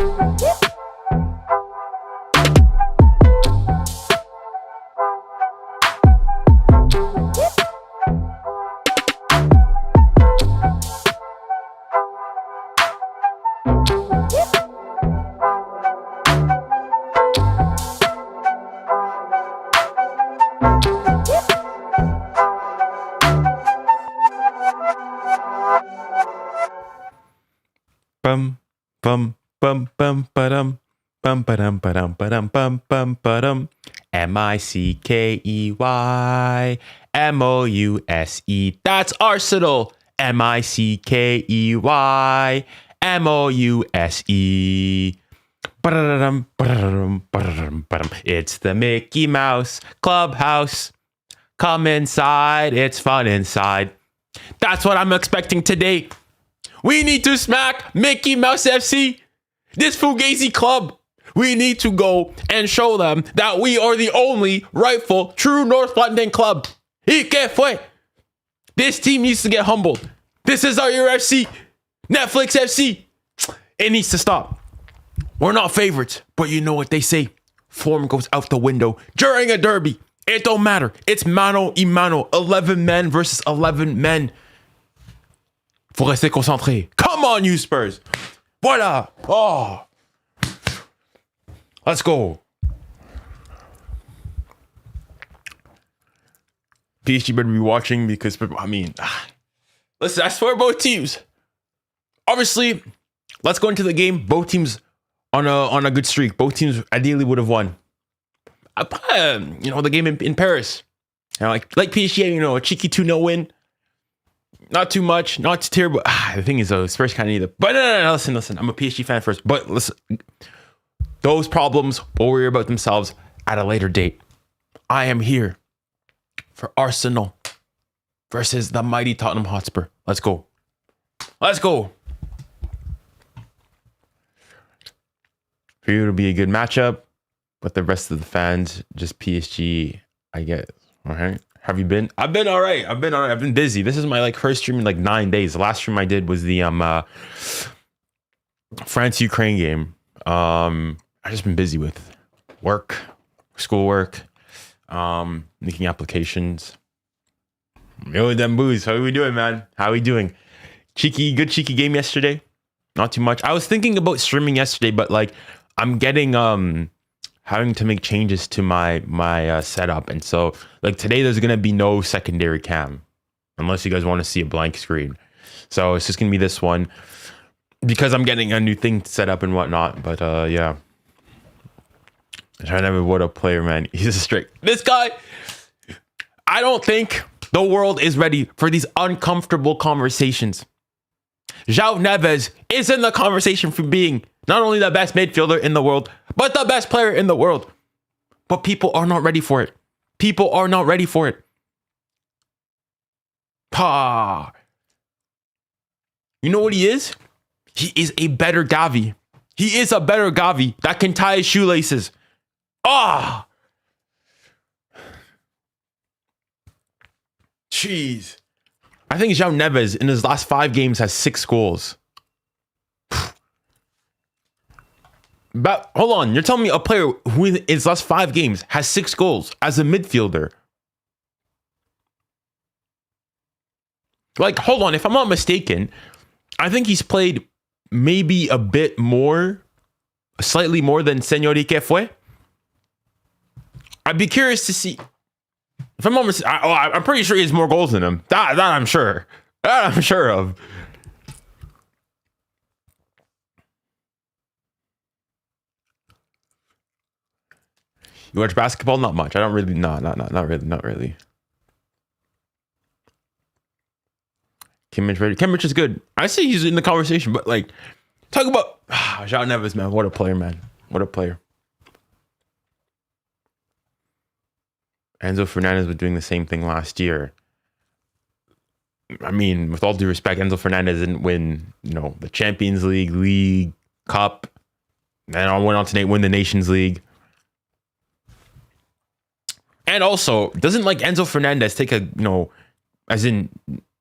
Bum bum bum bum ba-dum bum ba-dum ba-dum ba-dum bum bum ba-dum 𝙋𝙊𝘾𝘼𝙎𝙾𝘼𝙎. That's Arsenal. 𝙋𝙊𝘾𝘼𝙎𝙾𝘼𝙎. Ba-da-da-dum, ba-da-da-dum, ba-da-da-dum, ba-dum. It's the Mickey Mouse Clubhouse. Come inside, it's fun inside. That's what I'm expecting today. We need to smack Mickey Mouse FC, this Fugazi club. We need to go and show them that we are the only rightful true North London club. 𝙎𝙊𝘾𝙼𝘾𝙄𝘼𝙎. This team needs to get humbled. This is our FC, Netflix FC. It needs to stop. We're not favorites, but you know what they say. Form goes out the window during a derby. It don't matter. It's mano y mano. 11 men versus 11 men. Faut rester concentré. Come on, you Spurs. Voilà. Oh. Let's go. PSG better be watching because, I mean, listen, I swear both teams. Obviously, let's go into the game. Both teams on a good streak. Both teams ideally would have won. You know, the game in Paris. You know, like PSG, you know, a cheeky 2-0 win. Not too much, not too terrible. The thing is, though, Spurs can't either. But no, listen. I'm a PSG fan first. But listen, those problems will worry about themselves at a later date. I am here for Arsenal versus the mighty Tottenham Hotspur. Let's go. Let's go. For you, it'll be a good matchup. But the rest of the fans, just PSG, I guess. All right. Have you been? I've been all right. I've been busy. This is my first stream in 9 days. The last stream I did was the France-Ukraine game. I've just been busy with work, schoolwork, making applications. Yo, them boos. How are we doing, man? How are we doing? Good cheeky game yesterday. Not too much. I was thinking about streaming yesterday, but I'm getting having to make changes to my setup, and so today there's gonna be no secondary cam unless you guys want to see a blank screen. So it's just gonna be this one because I'm getting a new thing set up and whatnot. But yeah, I'm trying to have what a player, man. He's a strict. This guy, I don't think the world is ready for these uncomfortable conversations. João Neves is in the conversation for being not only the best midfielder in the world, but the best player in the world. But people are not ready for it. People are not ready for it. Pa. You know what he is? He is a better Gavi. He is a better Gavi that can tie his shoelaces. Ah. Jeez. I think João Neves in his last 5 games has 6 goals. But hold on, you're telling me a player who in his last 5 games has 6 goals as a midfielder? Hold on, if I'm not mistaken, I think he's played maybe a bit more, slightly more than 𝙎𝙬𝘾𝙖𝙞. I'd be curious to see. If I'm not mistaken, I'm pretty sure he has more goals than him. That I'm sure. That I'm sure of. You watch basketball? Not much. I don't really. No, not really. Ḥimmich is good. I see he's in the conversation, but talk about João Neves, man. What a player, man. What a player. Enzo Fernandez was doing the same thing last year. I mean, with all due respect, Enzo Fernandez didn't win, the Champions League, Cup. Then I went on to win the Nations League. And also, doesn't Enzo Fernandez take a, as in,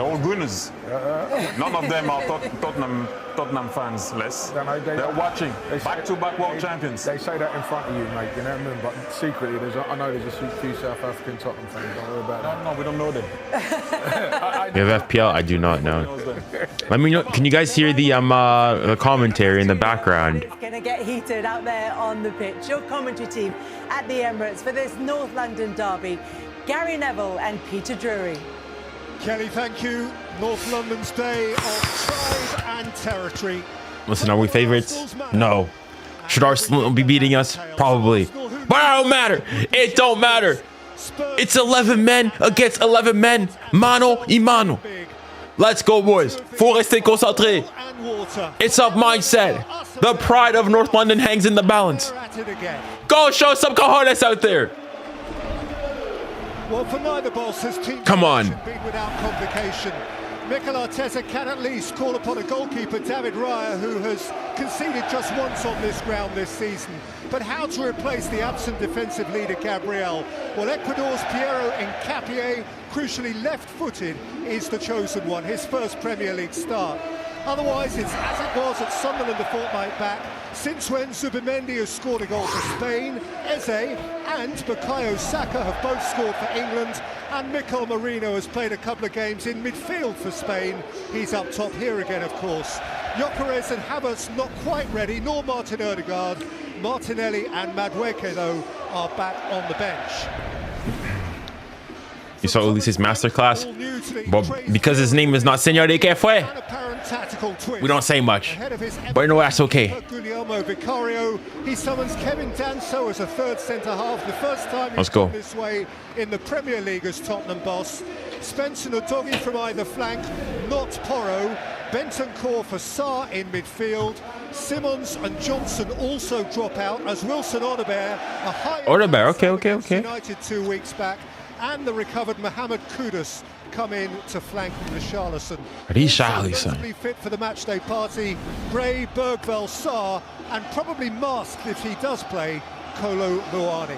They're all Gunners. None of them are Tottenham fans, less. They're watching. Back-to-back world champions. They say that in front of you, mate, you know what I mean? But secretly, I know there's a few South African Tottenham fans. Don't worry about that. No, we don't know them. You have FPL? I do not know. Let me know. Can you guys hear the commentary in the background? It's going to get heated out there on the pitch. Your commentary team at the Emirates for this North London derby, Gary Neville and Peter Drury. Kelly, thank you. North London's day of pride and territory. Listen, are we favorites? No. Should Arsenal be beating us? Probably. But it don't matter. It don't matter. It's 11 men against 11 men. Mano y mano. Let's go, boys. Faut rester concentré. It's up mindset. The pride of North London hangs in the balance. Go show some cojones out there. Well, for neither boss has team Come on. been without complication. 𝙋𝙊𝘾𝘼𝙎𝙏 can at least call upon a goalkeeper, 𝙬𝙣𝙦𝙪𝙞, who has conceded just once on this ground this season. But how to replace the absent defensive leader, Gabriel? Well, Ecuador's 𝙎𝙊𝘾𝘼𝙎𝙏, crucially left-footed, is the chosen one, his first Premier League start. Otherwise, it's as it was at Sunderland a fortnight back, since when Zubimendi has scored a goal for Spain, 𝙎𝙬 and Bukayo Saka have both scored for England, and Mikel Merino has played a couple of games in midfield for Spain. He's up top here again, of course. Gyökeres and Havertz not quite ready, nor Martin Ødegaard. Martinelli and Madueke, though, are back on the bench. You saw Ulises' masterclass? Well, because his name is not Señor de ¿Qué fue? We don't say much, but no, that's okay. Guillermo Vicario, he summons Kevin Danso as a third centre-half, the first time he's gone this way in the Premier League as Tottenham boss. Spencer Udogie from either flank, not Porro. Bentancur for Sarr in midfield. Simmons and Johnson also drop out as Wilson Odobert, a high okay. United 2 weeks back, and the recovered Mohamed Kudus come in to flank 𝙬𝙬𝘾𝙼𝘎. 𝙬𝙬𝘾𝙼𝘎. Fit for the matchday party, Gray, Bergvall, Sarr, and probably masked if he does play, Kolo Muani.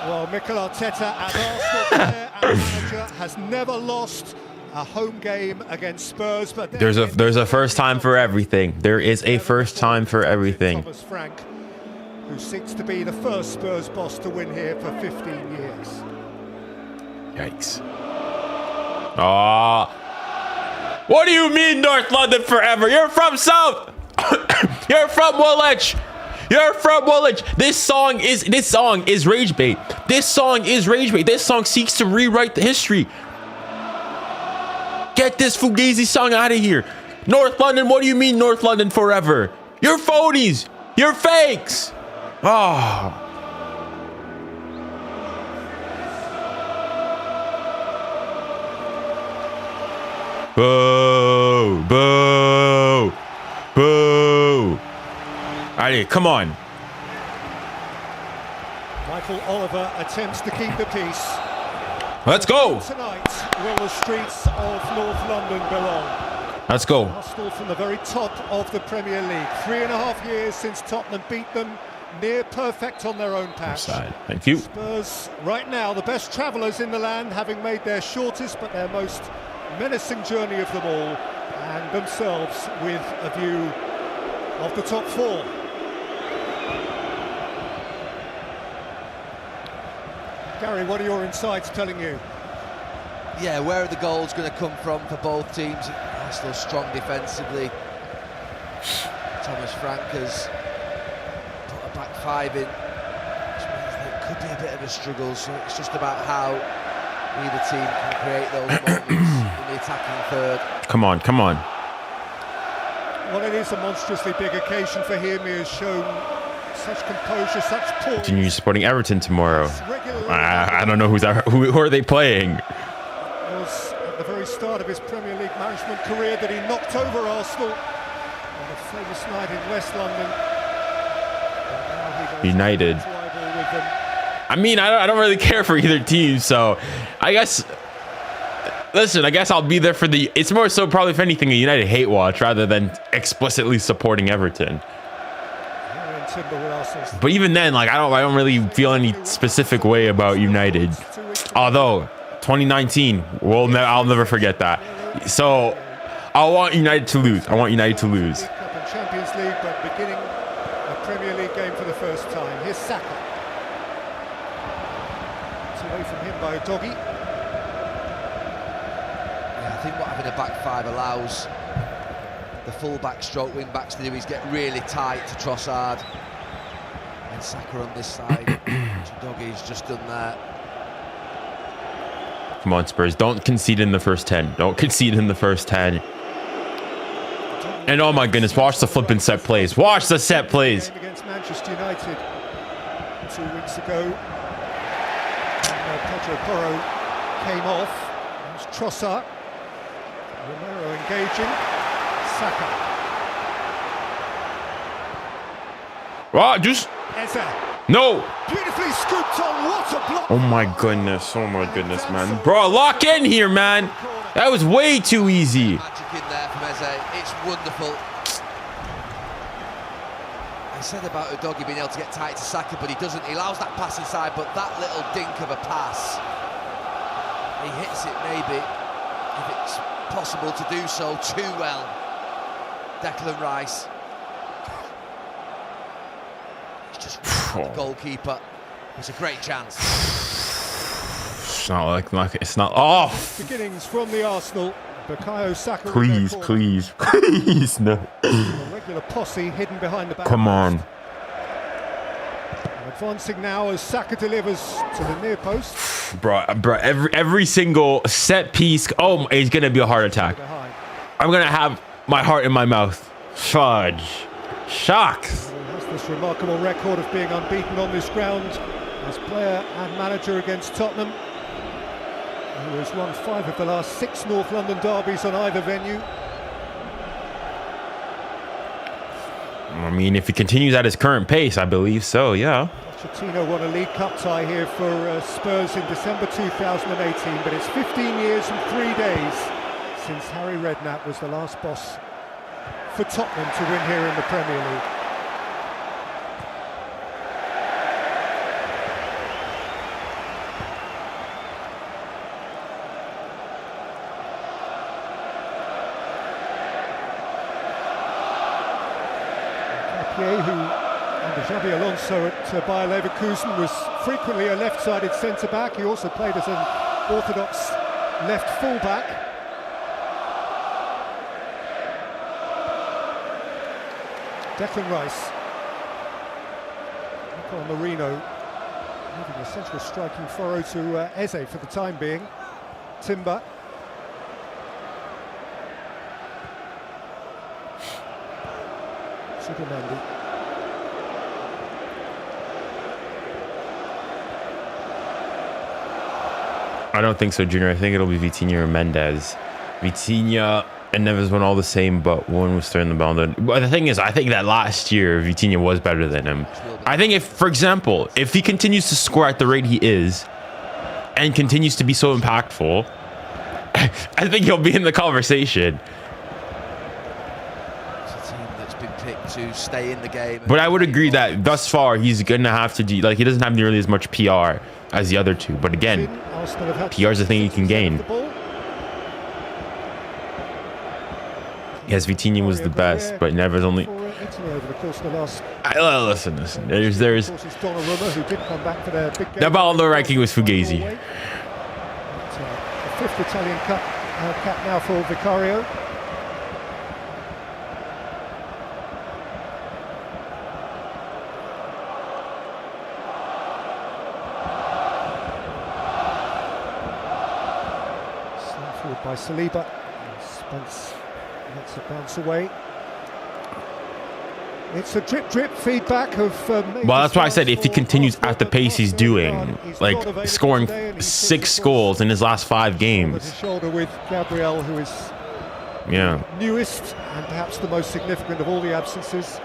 Well, Mikel Arteta, as Arsenal player and manager, has never lost a home game against Spurs. But there's a first time for everything. There is a first time for everything. Thomas Frank, who seeks to be the first Spurs boss to win here for 15 years. Yikes. What do you mean North London forever? You're from South. You're from Woolwich. You're from Woolwich. This song is rage bait. This song is rage bait. This song seeks to rewrite the history. Get this Fugazi song out of here. North London, what do you mean North London forever? You're phonies. You're fakes. Oh. Boo. Boo. Boo. Alright, come on. Michael Oliver attempts to keep the peace. Let's go. Tonight, will the streets of North London belong? Let's go. Arsenal from the very top of the Premier League. 3.5 years since Tottenham beat them. Near perfect on their own patch. Thank you. Spurs, right now, the best travellers in the land, having made their shortest but their most menacing journey of them all, and themselves with a view of the top four. Gary, what are your insights telling you? Yeah, where are the goals going to come from for both teams? Arsenal strong defensively. Thomas Frank has put a back five in, which means that it could be a bit of a struggle. So it's just about how either team can create those moments in the attacking third. Come on, come on. Well, it is a monstrously big occasion for him. He has shown such composure, such poise. Continue supporting Everton tomorrow. I don't know who are they playing. It was at the very start of his Premier League management career that he knocked over Arsenal on a famous night in West London. United. I mean, I don't really care for either team, so I guess. Listen, I guess I'll be there for the. It's more so probably, if anything, a United hate watch rather than explicitly supporting Everton. But even then, like I don't really feel any specific way about United. Although 2019, I'll never forget that. So I want United to lose. I want United to lose. Cup and Champions League, but beginning a Premier League game for the first time. Here's Saka. It's away from him by Udogie. Yeah, I think what having a back five allows the full-back stroke wing-backs to do is get really tight to Trossard. And Saka on this side, which Udogie's just done there. Come on, Spurs. Don't concede in the first 10. Don't concede in the first 10. And oh my goodness, watch the flipping set plays. Watch the set plays. Against Manchester United 2 weeks ago. Pedro Porro came off. There's Trossard. Romero engaging. Saka. Oh, just Eze. no. Beautifully scooped on. What a block. Oh my goodness. Oh my goodness, man. Bro, lock in here, man. That was way too easy. Magic in there from Eze. It's wonderful. I said about Udogie being able to get tight to Saka, but he doesn't. He allows that pass inside, but that little dink of a pass, he hits it maybe, if it's possible to do so, too well. Declan Rice. It's just the goalkeeper. It's a great chance. It's not like it's not off. Beginnings from the Arsenal. Bukayo Saka. Please, please, please, no. A regular posse hidden behind the back. Come on. Advancing now as Saka delivers to the near post. Bro, every single set piece. Oh, it's gonna be a heart attack. I'm gonna have my heart in my mouth. Fudge. Shocks. He has this remarkable record of being unbeaten on this ground as player and manager against Tottenham. He has won 5 of the last 6 North London derbies on either venue. I mean, if he continues at his current pace, I believe so, yeah. Pochettino won a League Cup tie here for Spurs in December 2018, but it's 15 years and 3 days since Harry Redknapp was the last boss for Tottenham to win here in the Premier League. Who, under 𝙎𝙊𝘾𝘼𝙎𝙾 at Bayer Leverkusen, was frequently a left-sided centre-back. He also played as an orthodox left full-back. Declan Rice. Nicola Marino leaving a central striking furrow to Eze for the time being. Timber. Supermandy. I don't think so, Junior. I think it'll be Vitinha or Mendes. Vitinha and Neves went all the same, but one was throwing the ball. But the thing is, I think that last year Vitinha was better than him. I think if, for example, if he continues to score at the rate he is and continues to be so impactful, I think he'll be in the conversation. To stay in the game. But I would agree that thus far he's gonna have to do, like, he doesn't have nearly as much PR as the other two. But again, PR is the thing you can gain. Yes, Vitinha was the best, but Neves only. Listen. There's the Ballon d'Or ranking was Fugazi. The 5th Italian Cup cap now for Vicario. By Saliba. Spence lets it bounce away. It's a drip feedback of well, that's why I said if he continues at the pace he's doing, like scoring 6 goals in his last 5 games. His shoulder with Gabriel, who is newest and perhaps the most significant of all the absences.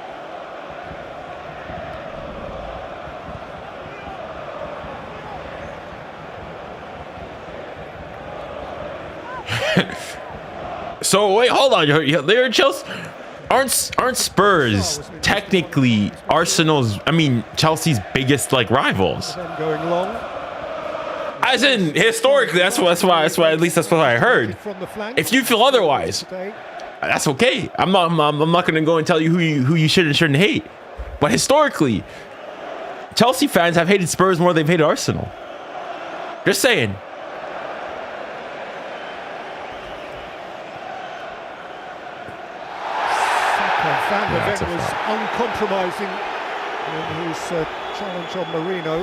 So wait, hold on. They're Chelsea. Aren't Spurs Chelsea's biggest rivals? Going long. As in, historically, that's why. At least that's what I heard. If you feel otherwise, that's okay. I'm not gonna go and tell you who you should and shouldn't hate. But historically, Chelsea fans have hated Spurs more than they've hated Arsenal. Just saying. Van der Ven was uncompromising in his challenge on Marino.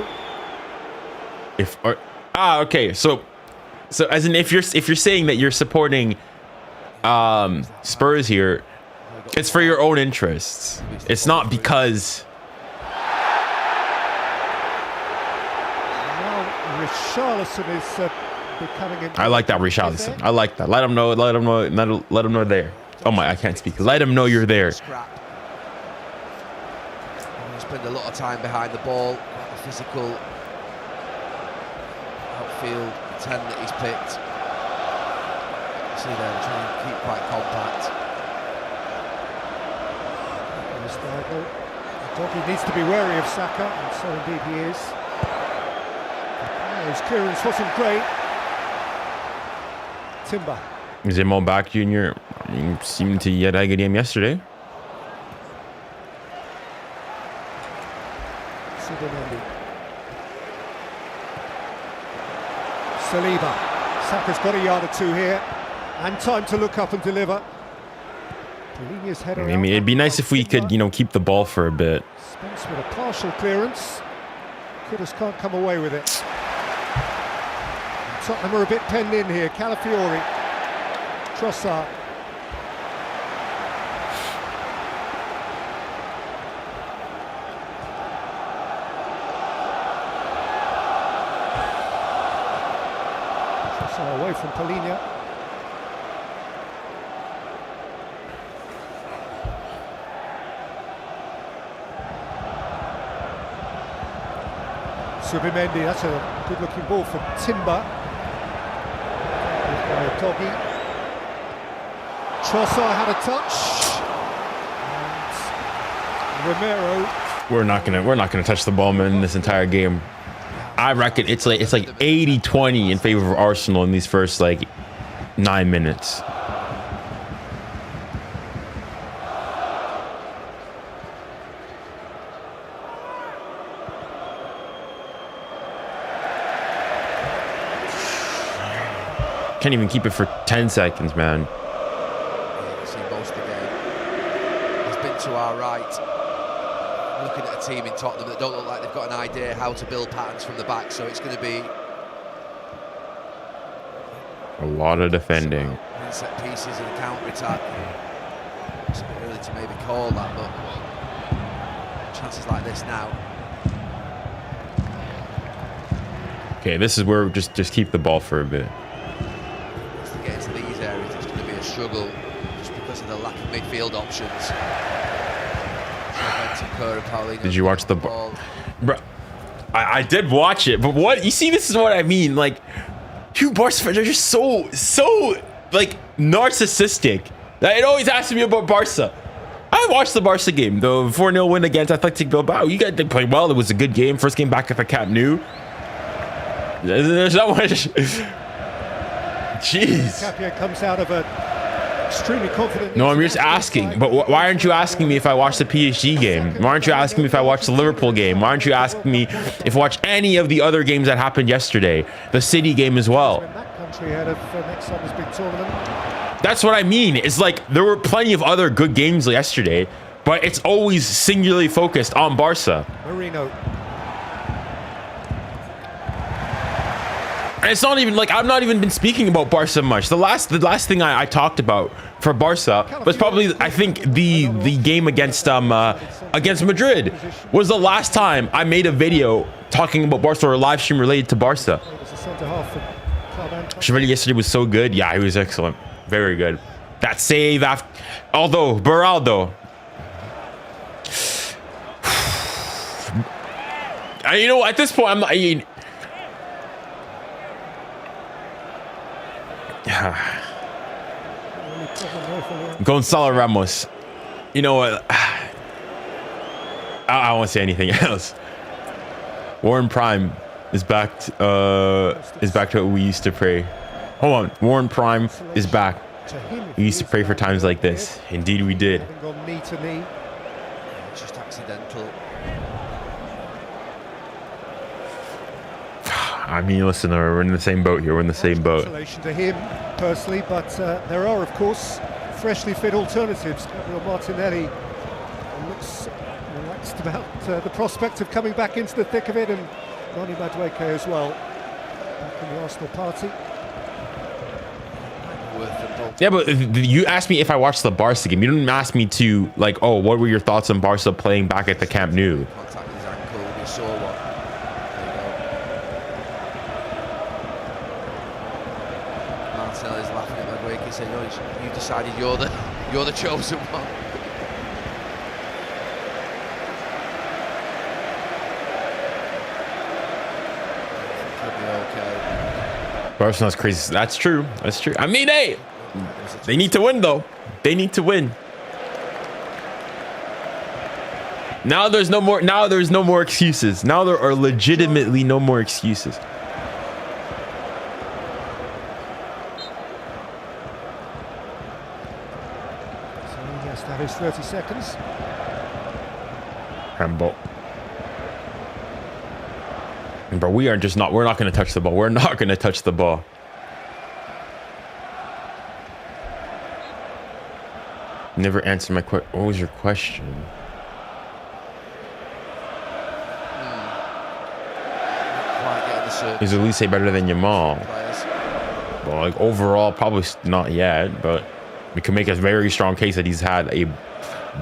Okay, so as in if you're saying that you're supporting Spurs here, it's for your own interests. It's not because now 𝙎𝙊𝘾𝘼𝙎 is becoming. I like that 𝙎𝙊𝘾𝘼𝘎. I like that. Let them know there. Oh my, I can't speak. Let them know you're there. He spent a lot of time behind the ball, quite a physical outfield 10 that he's picked. See there, trying to keep quite compact. He needs to be wary of Saka, and so indeed he is. His clearance wasn't great. Timber. Is it back, Junior? You seemed to get a good game yesterday. Saliba. Saka's got a yard or two here, and time to look up and deliver. I mean, it'd be nice if we could, keep the ball for a bit. Spence with a partial clearance. Kudus can't come away with it. Tottenham are a bit penned in here. 𝙀𝙀𝘼𝑃𝑒𝑟𝑒. Trossard. Trossard away from 𝙀𝙀𝑼𝑎. Subimendi, that's a good-looking ball for Timber. Doggy. Trossard had a touch. And Romero. We're not gonna touch the ball, man, in this entire game. I reckon it's like 80-20 in favor of Arsenal in these first 9 minutes. Can't even keep it for 10 seconds, man. Yeah, you see most of the game. He's been to our right, looking at a team in Tottenham that don't look like they've got an idea how to build patterns from the back, so it's going to be a lot of defending. Set pieces and counter attack. It's a bit early to maybe call that, but chances like this now. Okay, this is where just keep the ball for a bit. Against these areas, it's going to be a struggle just because of the lack of midfield options. Did you watch the ball? Bro, I did watch it, but what you see, this is what I mean. You Barca fans are just so narcissistic. It always asks me about Barca. I watched the Barca game, the 4-0 win against Athletic Bilbao. You guys did play well. It was a good game. First game back at the Camp Nou. There's not much. Jeez. Tapia comes out of a extremely confident. No, I'm just asking. But why aren't you asking me if I watched the PSG game? Why aren't you asking me if I watched the Liverpool game? Why aren't you asking me if I watched any of the other games that happened yesterday? The City game as well. That country ahead of next summer's big tournament. That's what I mean. It's there were plenty of other good games yesterday, but it's always singularly focused on Barca. Marino. And it's not even I'm not even been speaking about Barca much. The last thing I talked about for Barca was probably, I think, the game against Madrid was the last time I made a video talking about Barca or a live stream related to Barca. 𝙎𝙊𝘾𝘼𝙎𝙏 yesterday was so good. Yeah, he was excellent. Very good. That save after, although Beraldo. At this point, I'm not. Gonzalo Ramos. You know what? I won't say anything else. Warren Prime. is back to what we used to pray. Hold on, Warren Prime is back. We used to pray for times like this. Indeed, we did. Knee to knee. It's just accidental. I mean, listen, we're in the same boat here. We're in the same boat. Congratulations to him personally, but there are, of course, freshly fit alternatives. Gabriel Martinelli looks relaxed about the prospect of coming back into the thick of it, and Ronnie Madueke as well, back in the Arsenal party. Yeah, but you asked me if I watched the Barca game. You didn't ask me to, like, oh, what were your thoughts on Barca playing back at the Camp Nou? Contact his ankle, you saw one. Martinelli's laughing at Madueke, saying, "No, you decided you're the chosen one." Could be okay. Barcelona's crazy. That's true. That's true. I mean, hey, they need to win though. They need to win. Now there's no more. Now there's no more excuses. Now there are legitimately no more excuses. So yes, that is 30 seconds. Rambo. Bro, we're not going to touch the ball. We're not going to touch the ball. Never answered my question. What was your question? Is 𝙭𝙾𝘿𝘾 better than Yamal? Well, like overall, probably not yet, but we can make a very strong case that he's had a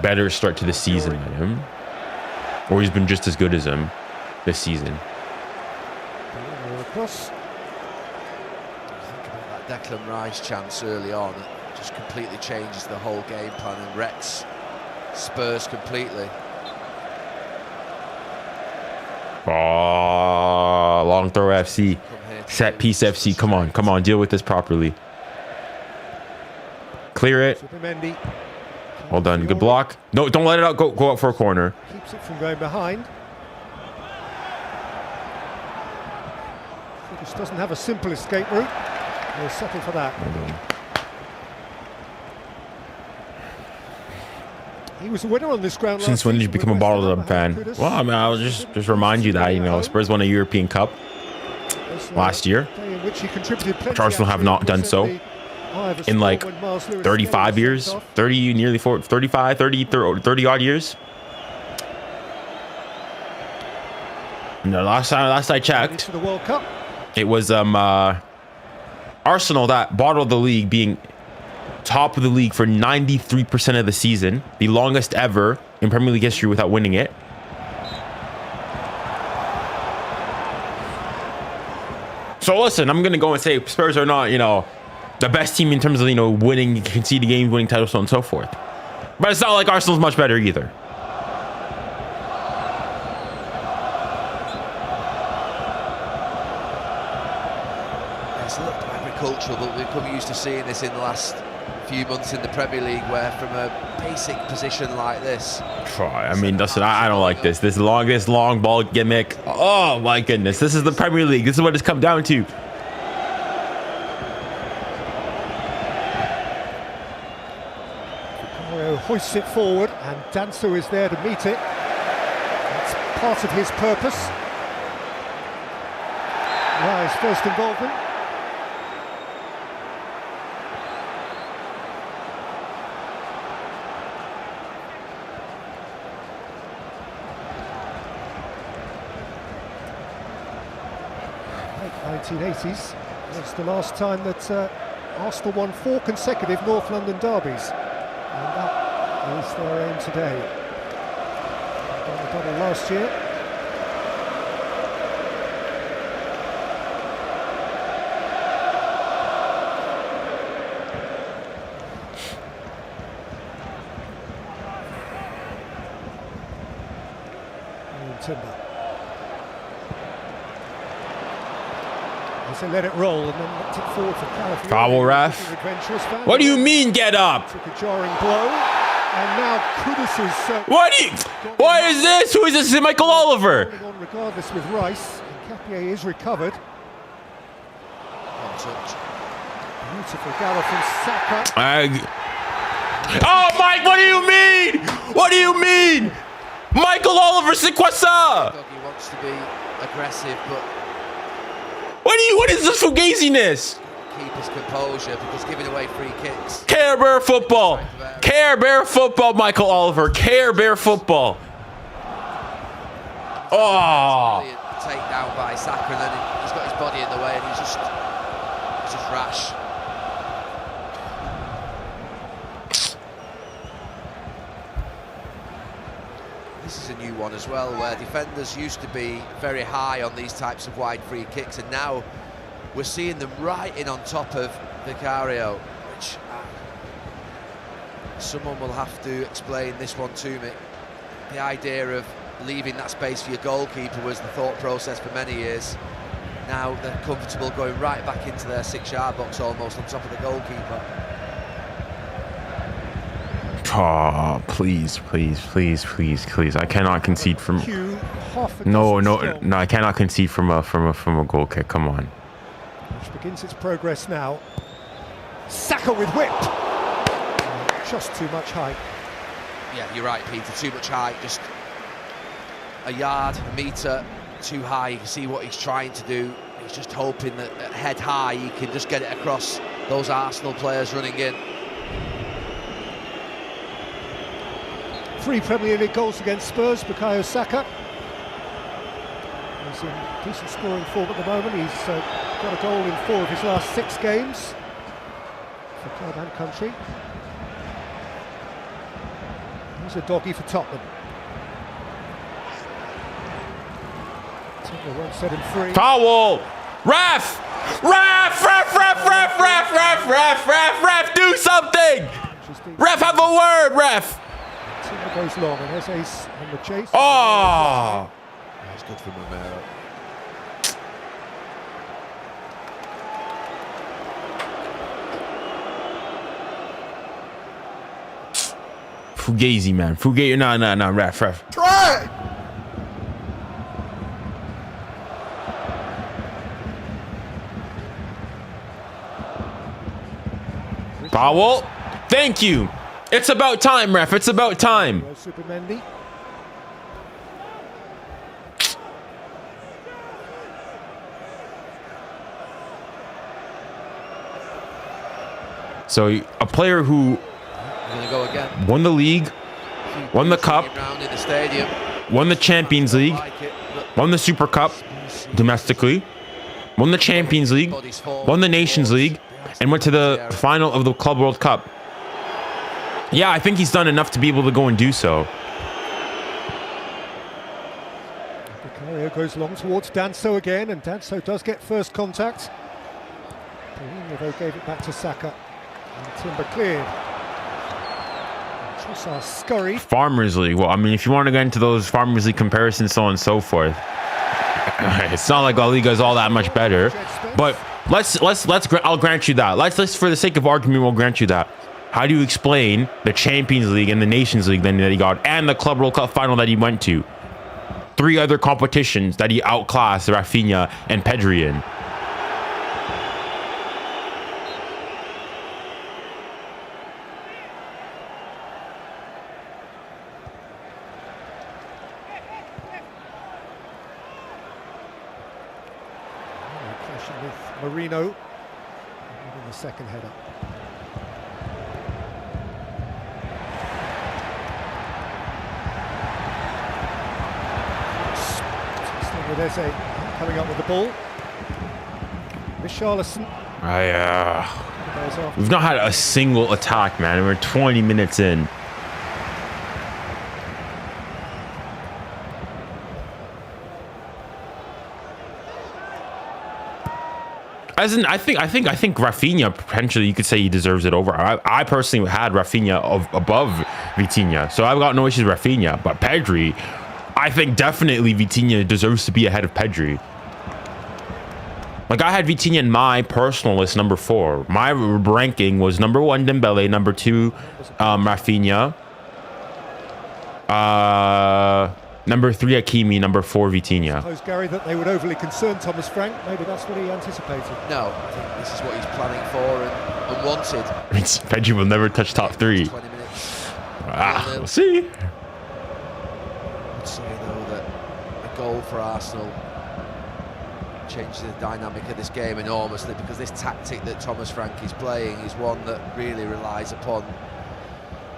better start to the season than him, or he's been just as good as him this season. Across. Think about that 𝙋𝙬𝘾𝘼𝑎𝑐 chance early on. It just completely changes the whole game plan and wrecks Spurs completely. Oh, long throw FC. Set piece FC. Come on, deal with this properly. Clear it. Well done. Good block. No, don't let it out. Go out for a corner. Keeps it from going behind. This doesn't have a simple escape route. We'll settle for that. He was a winner on this ground. Since when did you become a bottled up fan? Well, I mean, I'll just remind you that, you know, Spurs won a European Cup last year, which Arsenal have not done so in like 35 years, 30, nearly 40, 35, 30 odd years. No, last I checked, it was Arsenal that bottled the league, being top of the league for 93% of the season, the longest ever in Premier League history without winning it. So listen, I'm gonna go and say Spurs are not, you know, the best team in terms of, you know, winning, conceding games, winning titles, so on and so forth. But it's not like Arsenal's much better either. It's looked agricultural, but we've come used to seeing this in the last few months in the Premier League, where from a basic position like this. I mean, listen, I don't like this. This long ball gimmick. Oh my goodness, this is the Premier League. This is what it's come down to. Hoists it forward, and 𝙬𝙬𝘼𝑖𝑎𝑐 is there to meet it. That's part of his purpose. His first involvement. Late 1980s. That's the last time that Arsenal won 4 consecutive North London derbies. And that is their aim today. Won the double last year. Timber. So let it roll and then knocked it forward for Calafiori. Foul, ref. What do you mean, get up? Took a jarring blow, and now Kudus is. What is this? Who is this? Is it Michael Oliver? On regardless with Rice. And Trippier is recovered. One touch. Beautiful gather from Saka. Oh, Mike, what do you mean? What do you mean? Michael Oliver, c'est quoi ça? He wants to be aggressive, but What is this fugaziness? keep his composure because giving away free kicks. Care-Bear football. Care-Bear football, Michael Oliver. Care-Bear football. Oh. Brilliant takedown by Saka, and then he's got his body in the way, and he's just rash. This is a new one as well, where defenders used to be very high on these types of wide free kicks, and now we're seeing them right in on top of 𝙀𝙬𝘼𝑗𝑎𝑙𝘾, which someone will have to explain this one to me. The idea of leaving that space for your goalkeeper was the thought process for many years. Now they're comfortable going right back into their 6-yard box almost on top of the goalkeeper. Oh, please. I cannot concede from. No, I cannot concede from a goal kick. Come on. Which begins its progress now. Saka with whip. Just too much height. Yeah, you're right, Peter. Too much height. Just a yard, a metre too high. You can see what he's trying to do. He's just hoping that at head high he can just get it across those Arsenal players running in. 3 Premier League goals against Spurs, Bukayo Saka. He's in decent scoring form at the moment. He's got a goal in 4 of his last 6 games for club and country. Here's a doggy for Tottenham. Timber won't set him free. Foul! Ref! Do something! Ref, have a word, ref! Timber goes long, and there's Ace on the chase. Oh! That's good for Romero. Fugazi, man. Fugazi, no, ref. Try! Foul. Thank you. It's about time, ref. It's about time. Supermendi. So a player who Gonna go again. won the league, won the cup, Round in the stadium. won the Champions League, Like it, but won the Super Cup domestically, won the Champions League, won the Nations League, and went to the final of the Club World Cup. Yeah, I think he's done enough to be able to go and do so. Bukayo goes long towards 𝙀𝙬𝘼𝑗𝑎𝑙𝘾 again, and 𝙀𝙬𝘼𝑗𝑎𝑙𝘾 though does get first contact. They gave it back to Saka. And Timber cleared. 𝙀𝙬𝘼𝑗𝑎𝑙𝘾 Farmers League. Well, I mean, if you want to get into those Farmers League comparisons, so on and so forth, it's not like La Liga is all that much better. But I'll grant you that. Let's for the sake of argument, we'll grant you that. How do you explain the Champions League and the Nations League that he got, and the Club World Cup final that he went to? 3 other competitions that he outclassed Rafinha and Pedri in. Clashing with Marino in the second header. 𝙀𝙬𝘼𝑗𝑎𝑙𝘾 coming up with the ball. 𝙀𝙬𝘼𝘾𝘼 We've not had a single attack, man. We're 20 minutes in. As in, I think Rafinha, potentially you could say he deserves it over. I personally had Rafinha above Vitinha, so I've got no issues with Rafinha. But Pedri, I think definitely Vitinha deserves to be ahead of Pedri. Like, I had Vitinha in my personal list number 4. My ranking was number 1 Dembele, number 2 Rafinha, Number 3, Hakimi. Number 4, Vitinha. I suppose, Gary, that they would overly concern Thomas Frank. Maybe that's what he anticipated. No, I think this is what he's planning for and wanted. Pedri will never touch top 3. 20 minutes. We'll see. I would say, though, that a goal for Arsenal changes the dynamic of this game enormously, because this tactic that Thomas Frank is playing is one that really relies upon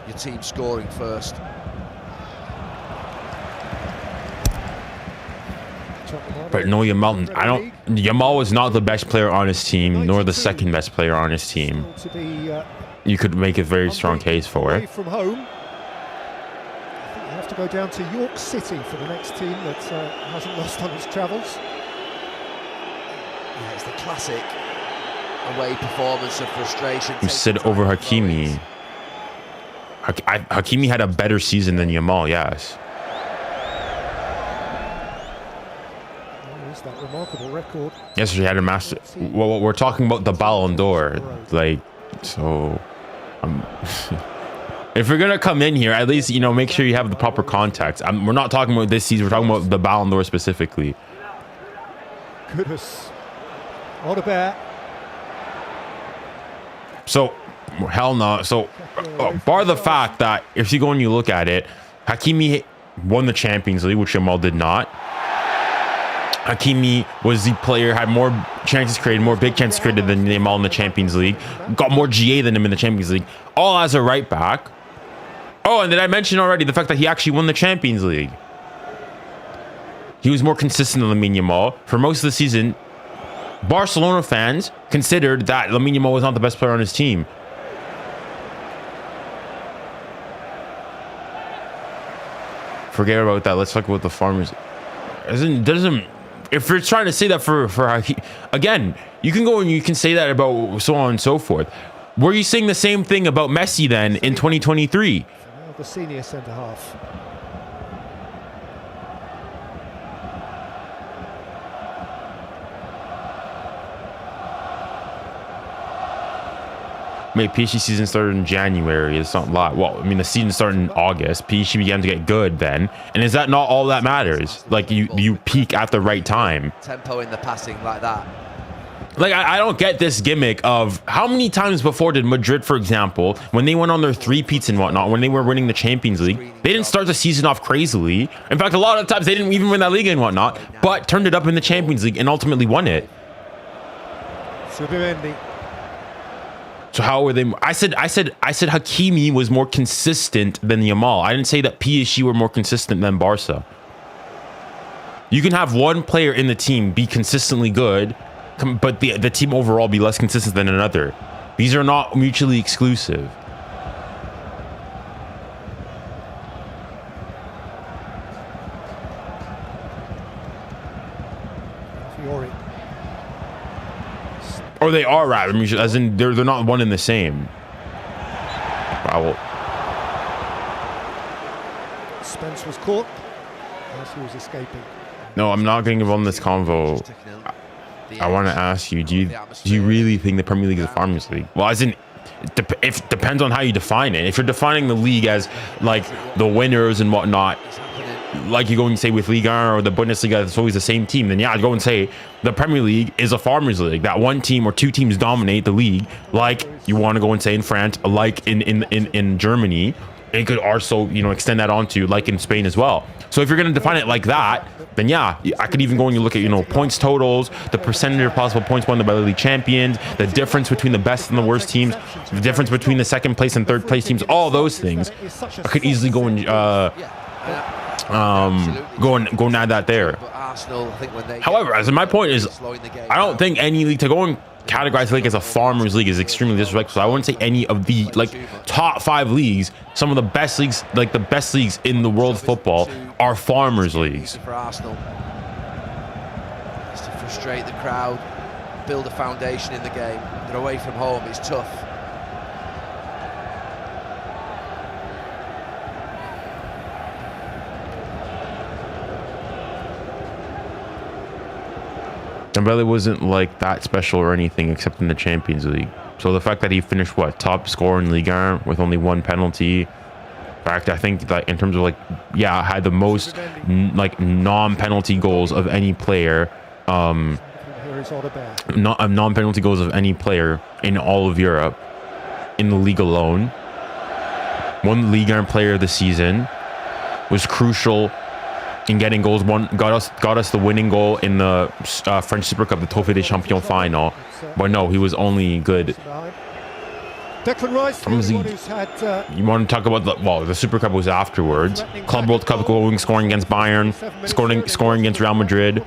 your team scoring first. But no, Yamal was not the best player on his team, nor the second best player on his team. You could make a very strong case for it. From home, I think you have to go down to York City for the next team that hasn't lost on its travels. Yeah, it's the classic away performance of frustration. You said over Hakimi. Hakimi had a better season than Yamal, yes. That remarkable record. Yes, he had a master. Well, we're talking about the Ballon d'Or, like, so. If you're gonna come in here, at least make sure you have the proper context. We're not talking about this season. We're talking about the Ballon d'Or specifically. Goodness, what about? So, hell no. So, bar the fact that if you go and you look at it, Hakimi won the Champions League, which Yamal did not. Hakimi was the player, had more chances created, more big chances created than Yamal in the Champions League. Got more GA than him in the Champions League. All as a right back. Oh, and did I mention already the fact that he actually won the Champions League? He was more consistent than Lamine Yamal. For most of the season, Barcelona fans considered that Lamine Yamal was not the best player on his team. Forget about that. Let's talk about the Farmers. If you're trying to say that for again, you can go and you can say that about so on and so forth. Were you saying the same thing about Messi then in 2023? The senior centre half. Mate, PSG season started in January. It's not a lot. Well, I mean, the season started in August. PSG began to get good then. And is that not all that matters? Like, you peak at the right time. Tempo in the passing like that. Like, I don't get this gimmick of how many times before did Madrid, for example, when they went on their three-peats and whatnot, when they were winning the Champions League, they didn't start the season off crazily. In fact, a lot of times they didn't even win that league and whatnot, but turned it up in the Champions League and ultimately won it. So how were they? I said Hakimi was more consistent than Yamal. I didn't say that PSG were more consistent than Barca. You can have one player in the team be consistently good, but the team overall be less consistent than another. These are not mutually exclusive. Or they are rather mutually, as in they're not one and the same. Wow. Spence was caught as he was escaping. No, I'm not getting involved in this convo. I want to ask you, do you really think the Premier League is a Farmers League? Well, as in, it depends on how you define it. If you're defining the league as like the winners and whatnot, like you go and say with Ligue 1 or the Bundesliga, it's always the same team, then yeah, I'd go and say the Premier League is a Farmers League. That one team or two teams dominate the league, like you want to go and say in France, like in Germany. It could also, extend that onto like in Spain as well. So if you're going to define it like that, then yeah, I could even go and you look at, points totals, the percentage of possible points won by the league champions, the difference between the best and the worst teams, the difference between the second place and third place teams, all those things. I could easily go and go and add that there. However, as my point is, I don't think any league to go and categorize the league as a Farmers League is extremely disrespectful. So I wouldn't say any of the top 5 leagues, some of the best leagues, like the best leagues in the world of football, are Farmers Leagues. For Arsenal, it's to frustrate the crowd, build a foundation in the game. They're away from home, it's tough. Dembele wasn't like that special or anything except in the Champions League. So the fact that he finished top scorer in Ligue 1 with only 1 penalty, fact, I think that in terms of like, yeah, had the most like non-penalty goals of any player. Non-penalty goals of any player in all of Europe, in the league alone. Won the Ligue 1 Player of the Season. Was crucial in getting goals. Got us the winning goal in the French Super Cup, the 𝙀𝙀𝙬𝙾𝙖𝙞𝙀𝙀𝙀𝙀 final. But no, he was only good. You want to talk about the Super Cup was afterwards. Club World Cup going, scoring against Bayern, scoring against Real Madrid.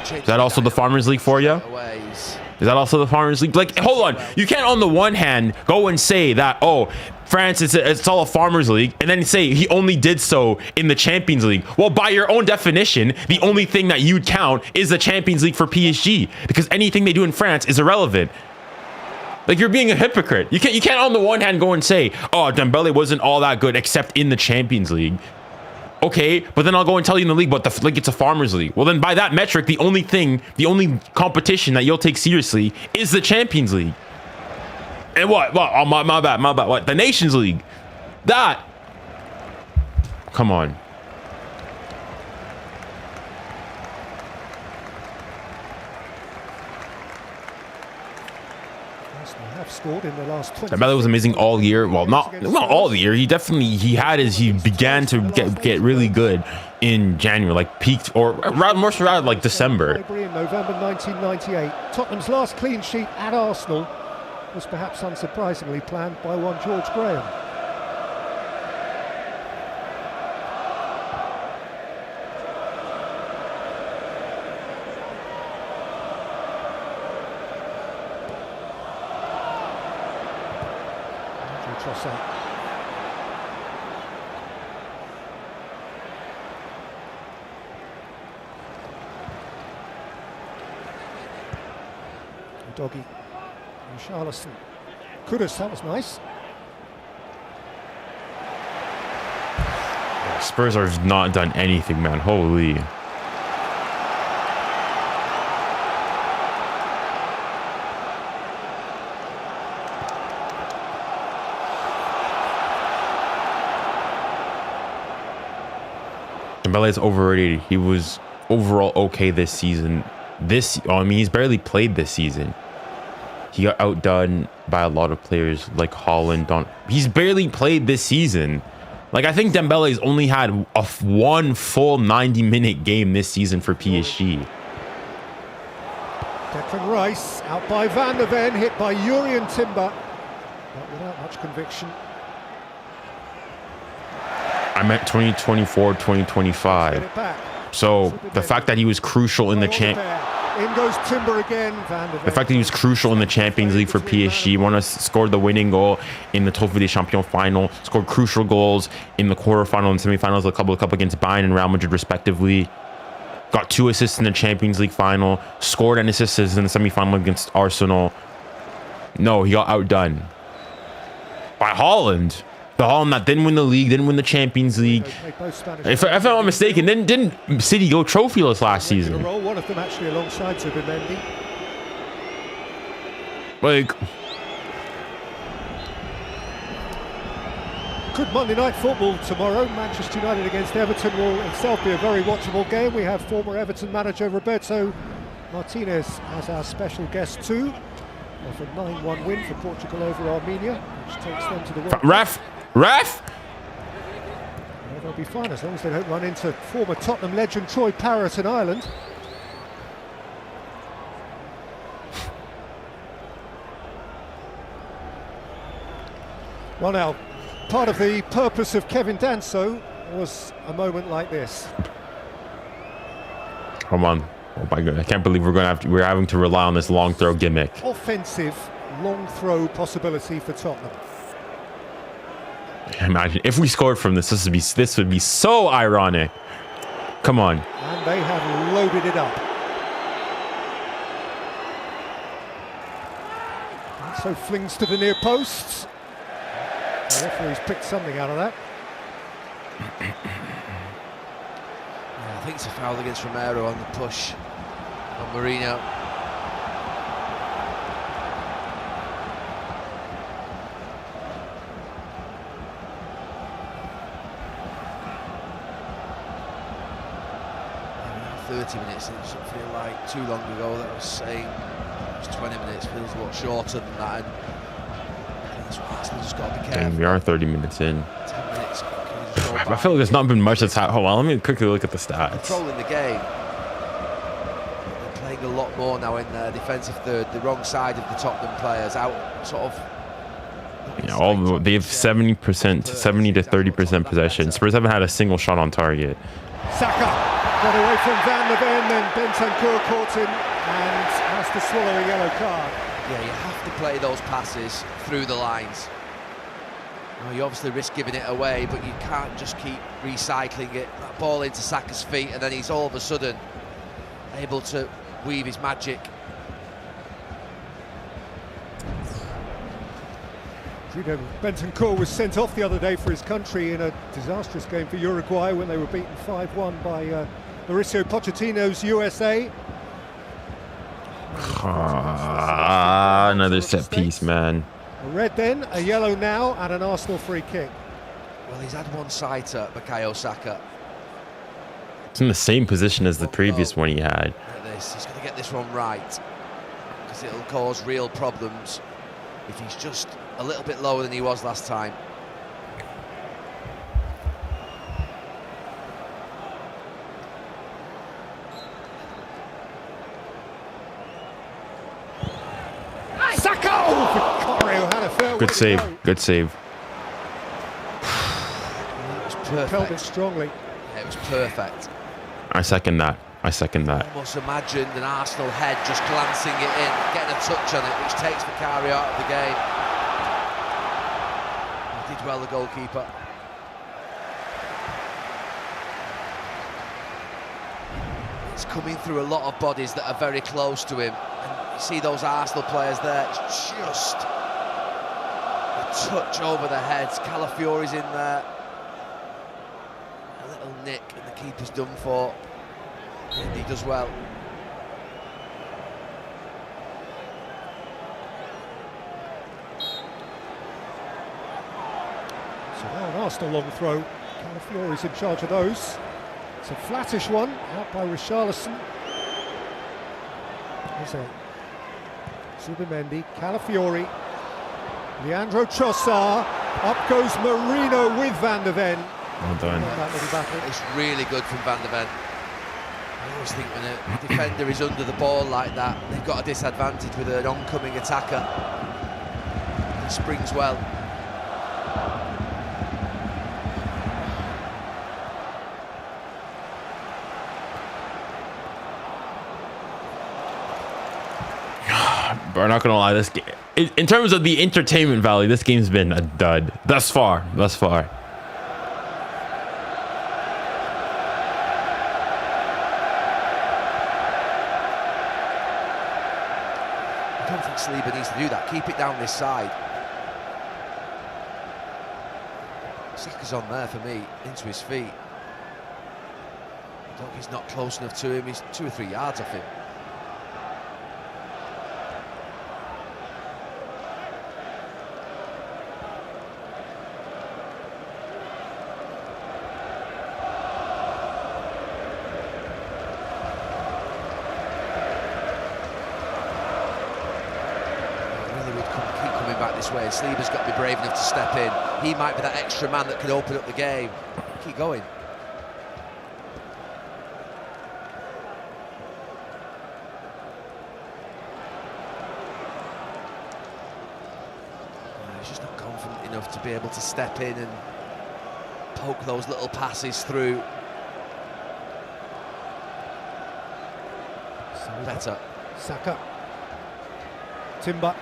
Is that also the Farmers League for you? Is that also the Farmers League? Like, hold on. You can't on the one hand go and say that, oh, France, it's all a Farmers League, and then say he only did so in the Champions League. Well, by your own definition, the only thing that you'd count is the Champions League for PSG, because anything they do in France is irrelevant. Like, you're being a hypocrite. You can't on the one hand go and say, oh, Dembele wasn't all that good except in the Champions League. Okay, but then I'll go and tell you in the league, but it's a Farmers League. Well, then by that metric, the only competition that you'll take seriously is the Champions League. And what? Oh, my bad. What? The Nations League. That. Come on. Scored in the last 20. Dembele was amazing all year. Well, not all the year. He began to get really good in January, like peaked or more so around like December. In November 1998, Tottenham's last clean sheet at Arsenal was perhaps unsurprisingly planned by one George Graham. Doggy. 𝙬𝙬𝘾𝙼𝙎𝙬𝘾𝙄𝘼𝙬𝑗𝑎𝑙. Kudus, that was nice. Spurs have not done anything, man. Holy. Dembele is overrated. He was overall okay this season. I mean, he's barely played this season. He got outdone by a lot of players like Haaland. He's barely played this season. Like, I think Dembele's only had one full 90-minute game this season for PSG. Declan Rice out by Van der Ven, hit by Jurrien Timber, but without much conviction. I meant 2024, 2025. So the fact that he was crucial in the crucial in the Champions League for PSG, scored the winning goal in the 𝙀𝙀𝙬𝙀𝙀 final, scored crucial goals in the quarterfinal and semifinals of the Club World Cup against Bayern and Real Madrid respectively. Got 2 assists in the Champions League final, scored an assist in the semifinal against Arsenal. No, he got outdone by Haaland. The Haaland that didn't win the league, didn't win the Champions League. If I'm not mistaken, didn't City go trophyless last season? One of them actually alongside 𝙬𝙬𝘾𝙬𝘾𝙬𝑗𝑎𝑙. Like, good Monday night football tomorrow. Manchester United against Everton will itself be a very watchable game. We have former Everton manager Roberto Martinez as our special guest too. Off a 9-1 win for Portugal over Armenia, which takes them to the World Cup. Ref! Well, they'll be fine as long as they don't run into former Tottenham legend 𝙀𝙀𝙬𝘾𝙼𝙎 in Ireland. Well now, part of the purpose of Kevin Danso was a moment like this. Come on. Oh my god, I can't believe we're having to rely on this long throw gimmick. Offensive long throw possibility for Tottenham. Imagine if we scored from this. This would be so ironic. Come on. And they have loaded it up. And so flings to the near posts. The referee's picked something out of that. I think it's a foul against Romero on the push on Mourinho. 30 minutes, it doesn't feel like too long ago that I was saying it was 20 minutes, feels a lot shorter than that, and that's what Arsenal just got to be careful. Dang, we are 30 minutes in. 10 minutes. I feel like there's not been much that's happened. Hold on, let me quickly look at the stats. Controlling the game. They're playing a lot more now in their defensive third, the wrong side of the Tottenham players, out sort of. Yeah, they have 70%, 70 to 30% possession. Spurs haven't had a single shot on target. Saka got away from Van der Ven, then Bentancur caught him and has to swallow a yellow card. Yeah, you have to play those passes through the lines. You obviously risk giving it away, but you can't just keep recycling it. That ball into Saka's feet, and then he's all of a sudden able to weave his magic. Bentancur was sent off the other day for his country in a disastrous game for Uruguay when they were beaten 5-1 by Mauricio Pochettino's USA. Another set piece, man. A red then, a yellow now, and an Arsenal free kick. Well, he's had one sighter, Bukayo Saka. It's in the same position as the previous one he had. He's going to get this one right, because it'll cause real problems if he's just a little bit lower than he was last time. Saka! Oh, 𝙀𝙬𝘼𝙋𝙀𝙀𝙀. Good save, good save. It was perfect. Held it strongly. Yeah, it was perfect. I second that. I second that. Almost imagined an Arsenal head just glancing it in, getting a touch on it, which takes 𝙀𝙀𝘼𝑗𝑎 out of the game. He did well, the goalkeeper. It's coming through a lot of bodies that are very close to him. And you see those Arsenal players there, it's just a touch over the heads. 𝙀𝙀𝘼𝑗𝑎𝑙 in there. A little nick, and the keeper's done for. And he does well. So now an Arsenal long throw. 𝙀𝙀𝑼𝑗𝑎𝑙 is in charge of those. It's a flattish one, out by 𝙬𝙬𝘼𝑗𝑎𝑙. There's a Zubimendi, 𝙀𝙀𝑼𝑗𝑎𝑙, Leandro Trossard, up goes Marino with Van der Ven. Well done. That little battle. It's really good from Van der Ven. I always think when a defender is under the ball like that, they've got a disadvantage with an oncoming attacker. He springs well. But I'm not gonna lie, this game, in terms of the entertainment value, this game's been a dud thus far. Thus far. I don't think 𝙬𝙬𝘼 needs to do that. Keep it down this side. Saka's on there for me, into his feet. I don't think he's not close enough to him. He's 2 or 3 yards off him. This way, 𝙬𝙬𝘼's got to be brave enough to step in. He might be that extra man that can open up the game. Keep going. He's just not confident enough to be able to step in and poke those little passes through. Better. Saka. Timber.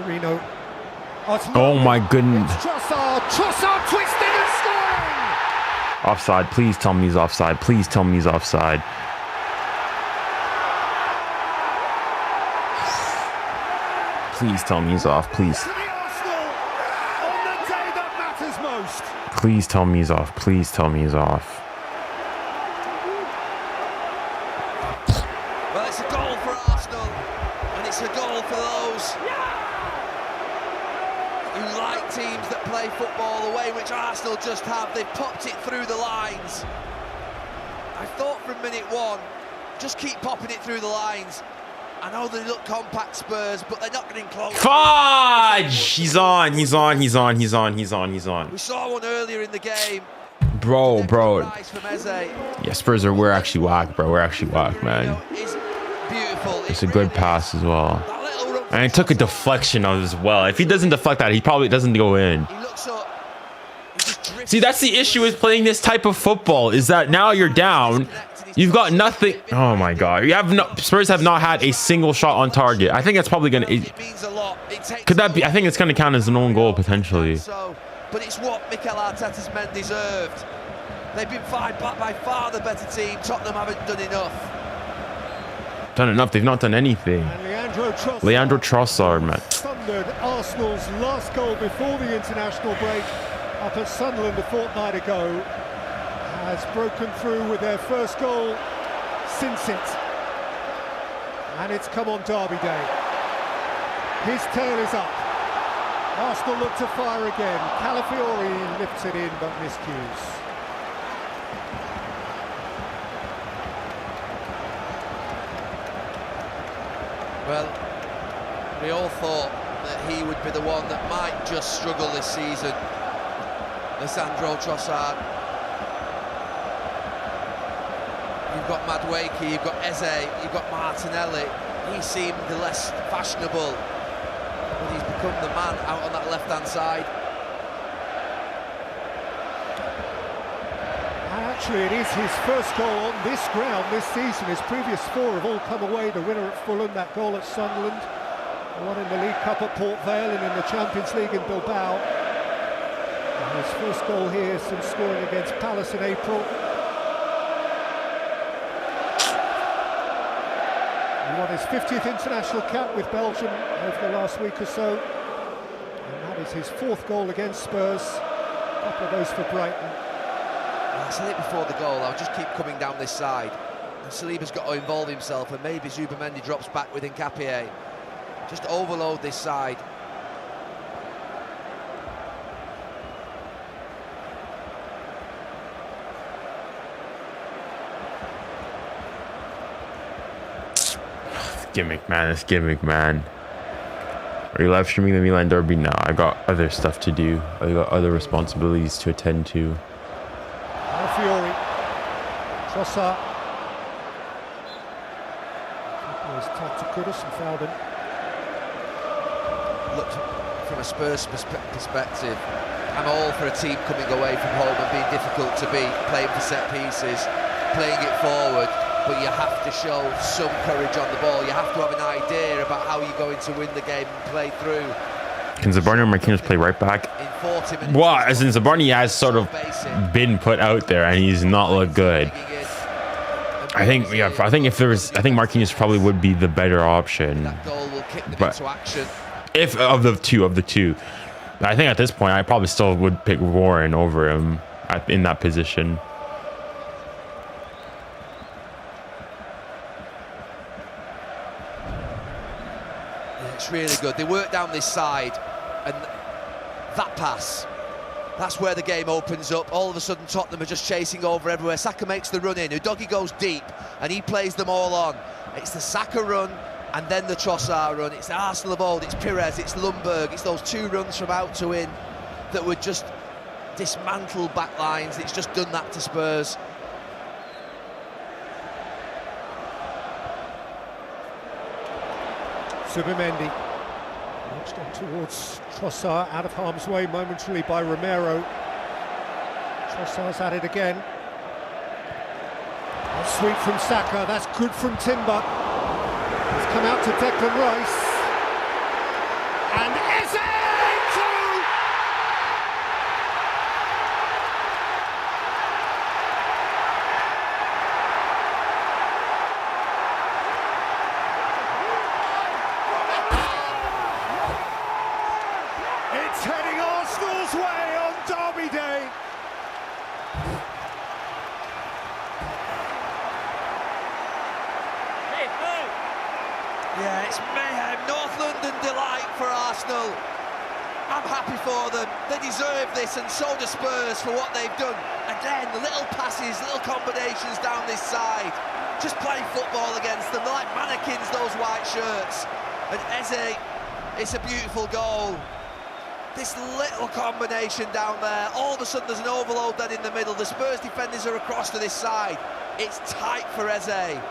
Marino. Oh my goodness. Trossard twisting and scoring! Offside. Please tell me he's offside. Please tell me he's offside. Please tell me he's off. Please. To the Arsenal on the day that matters most. Please tell me he's off. Please tell me he's off. Well, it's a goal for Arsenal, and it's a goal for those who like teams that play football the way in which Arsenal just have. They've popped it through the lines. I thought from minute one, just keep popping it through the lines. I know they look compact, Spurs, but they're not getting close. Fudge! He's on. We saw one earlier in the game. Bro. 𝙎𝙊𝘾𝙄𝘼𝙎𝙏. Yeah, Spurs are, we're actually whack, bro. We're actually whack, man. It's beautiful. It's a good pass as well. And it took a deflection as well. If he doesn't deflect that, he probably doesn't go in. He looks up. He just drifts. See, that's the issue with playing this type of football, is that now you're down. You've got nothing. Oh my God. Spurs have not had a single shot on target. I think that's probably going to. It means a lot. Could that be? I think it's going to count as an own goal potentially. But it's what Mikel Arteta's men deserved. They've been by far the better team. Tottenham haven't done enough. They've not done anything. Leandro Trossard, man. Thundered Arsenal's last goal before the international break up at Sunderland a fortnight ago. Has broken through with their first goal since it. And it's come on Derby Day. His tail is up. Arsenal look to fire again. 𝙀𝙀𝘿𝘾𝙖𝙎 lifts it in but miscues. Well, we all thought that he would be the one that might just struggle this season. Leandro Trossard. You've got Madueke, you've got Eze, you've got Martinelli. He seemed the less fashionable, but he's become the man out on that left-hand side. Actually, it is his first goal on this ground this season. His previous four have all come away. The winner at Fulham, that goal at Sunderland, the one in the League Cup at Port Vale, and in the Champions League in Bilbao. And his first goal here since scoring against Palace in April. He won his 50th international cap with Belgium over the last week or so. And that is his fourth goal against Spurs. A couple of those for Brighton. I said it before the goal, I'll just keep coming down this side. And Saliba's got to involve himself, and maybe Zubimendi drops back with Nkapie. Just overload this side. Gimmick, man. It's gimmick, man. Are you live streaming the Milan Derby? No, I got other stuff to do. I got other responsibilities to attend to. Fiore, Trossard. He's tapped to Kudus and fouled him. Look, from a Spurs perspective, I'm all for a team coming away from home and being difficult to beat, playing for set pieces, playing it forward. But you have to show some courage on the ball. You have to have an idea about how you're going to win the game and play through. Can Zabarni or Marquinhos play right back? Well, as in Zabarni has sort of been put out there and he's not looked good. I think Marquinhos probably would be the better option. That goal will kick them But into action. if of the two, I think at this point I probably still would pick Warren over him in that position. It's really good. They work down this side, and that pass, that's where the game opens up. All of a sudden Tottenham are just chasing over everywhere. Saka makes the run in. Udogie goes deep and he plays them all on. It's the Saka run and then the Trossard run. It's the Arsenal of old. It's Pires, it's Ljungberg. It's those two runs from out to in that would just dismantle back lines. It's just done that to Spurs. Zubimendi launched on towards Trossard, out of harm's way momentarily by Romero. Trossard's at it again. A sweep from Saka, that's good from Timber. It's come out to Declan Rice. And Eze! It's heading Arsenal's way on Derby Day. Yeah, it's mayhem. North London delight for Arsenal. I'm happy for them. They deserve this, and so do Spurs for what they've done. Again, the little passes, little combinations down this side. Just playing football against them. They're like mannequins, those white shirts. And 𝙎𝙖𝘋𝙖𝘶, it's a beautiful goal. This little combination down there. All of a sudden, there's an overload then in the middle. The Spurs defenders are across to this side. It's tight for 𝙎𝙖𝘋𝙖,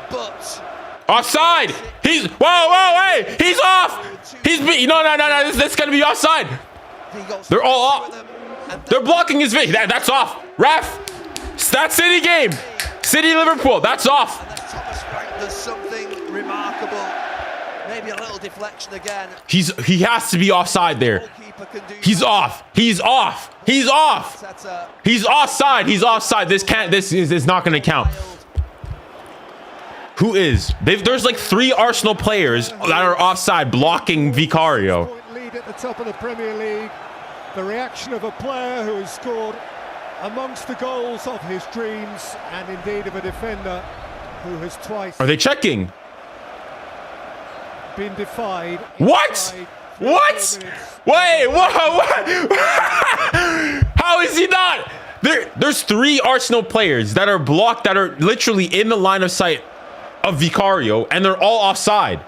but... Offside! He's... Whoa, hey! He's off! No, this is gonna be offside! They're all off. They're blocking his feet. That's off. Ref! That's City game! City-Liverpool, that's off! And Thomas Frank does something remarkable. Maybe a little deflection again. He has to be offside there. He's off. He's off. He's off. He's offside. He's offside. This is not going to count. Who is? There's like 3 Arsenal players that are offside blocking Vicario. Lead at the top of the Premier League. The reaction of a player who has scored amongst the goals of his dreams, and indeed of a defender who has twice... Are they checking? ...been defied. What? What? Wait, what? How is he not? There's 3 Arsenal players that are blocked, that are literally in the line of sight of Vicario, and they're all offside.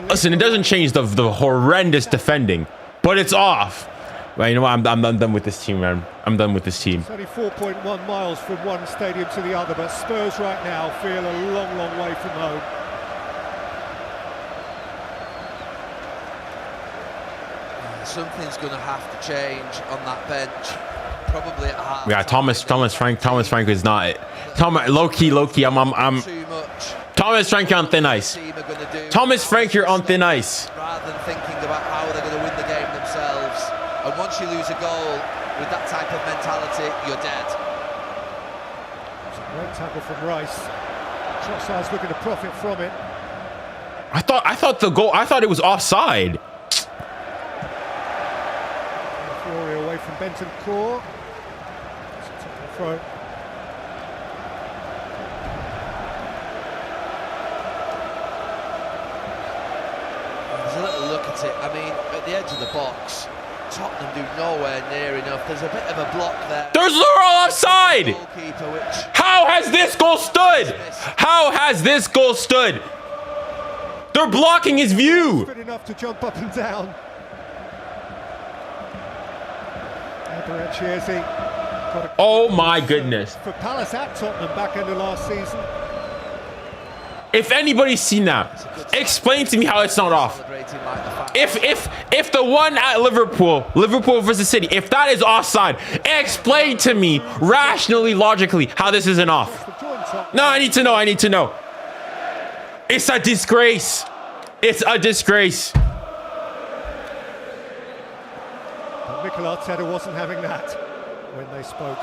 Listen, it doesn't change the horrendous defending, but it's off. Well, you know what? I'm done with this team, man. I'm done with this team. It's only 4.1 miles from one stadium to the other, but Spurs right now feel a long, long way from home. Something's going to have to change on that bench. Probably at half. Yeah, Thomas Frank is not it. Low key. I'm too much. Thomas Frank, you're on thin ice. Thomas Frank, you're on thin ice. Rather than thinking about how they're going to win the game themselves. And once you lose a goal with that type of mentality, you're dead. It's a great tackle from Rice. Trossard's looking to profit from it. I thought it was offside. Fury away from Bentancur. It's a technical throw. There's a little look at it. I mean, at the edge of the box, Tottenham do nowhere near enough. There's a bit of a block there. They're all offside. How has this goal stood? How has this goal stood? They're blocking his view. Good enough to jump up and down. Oh my goodness. For Palace at Tottenham back end of last season. If anybody's seen that, explain to me how it's not off. If the one at Liverpool versus City, if that is offside, explain to me rationally, logically how this isn't off. No, I need to know. It's a disgrace. It's a disgrace. But 𝙎𝙖𝘋𝙖𝘶 wasn't having that when they spoke.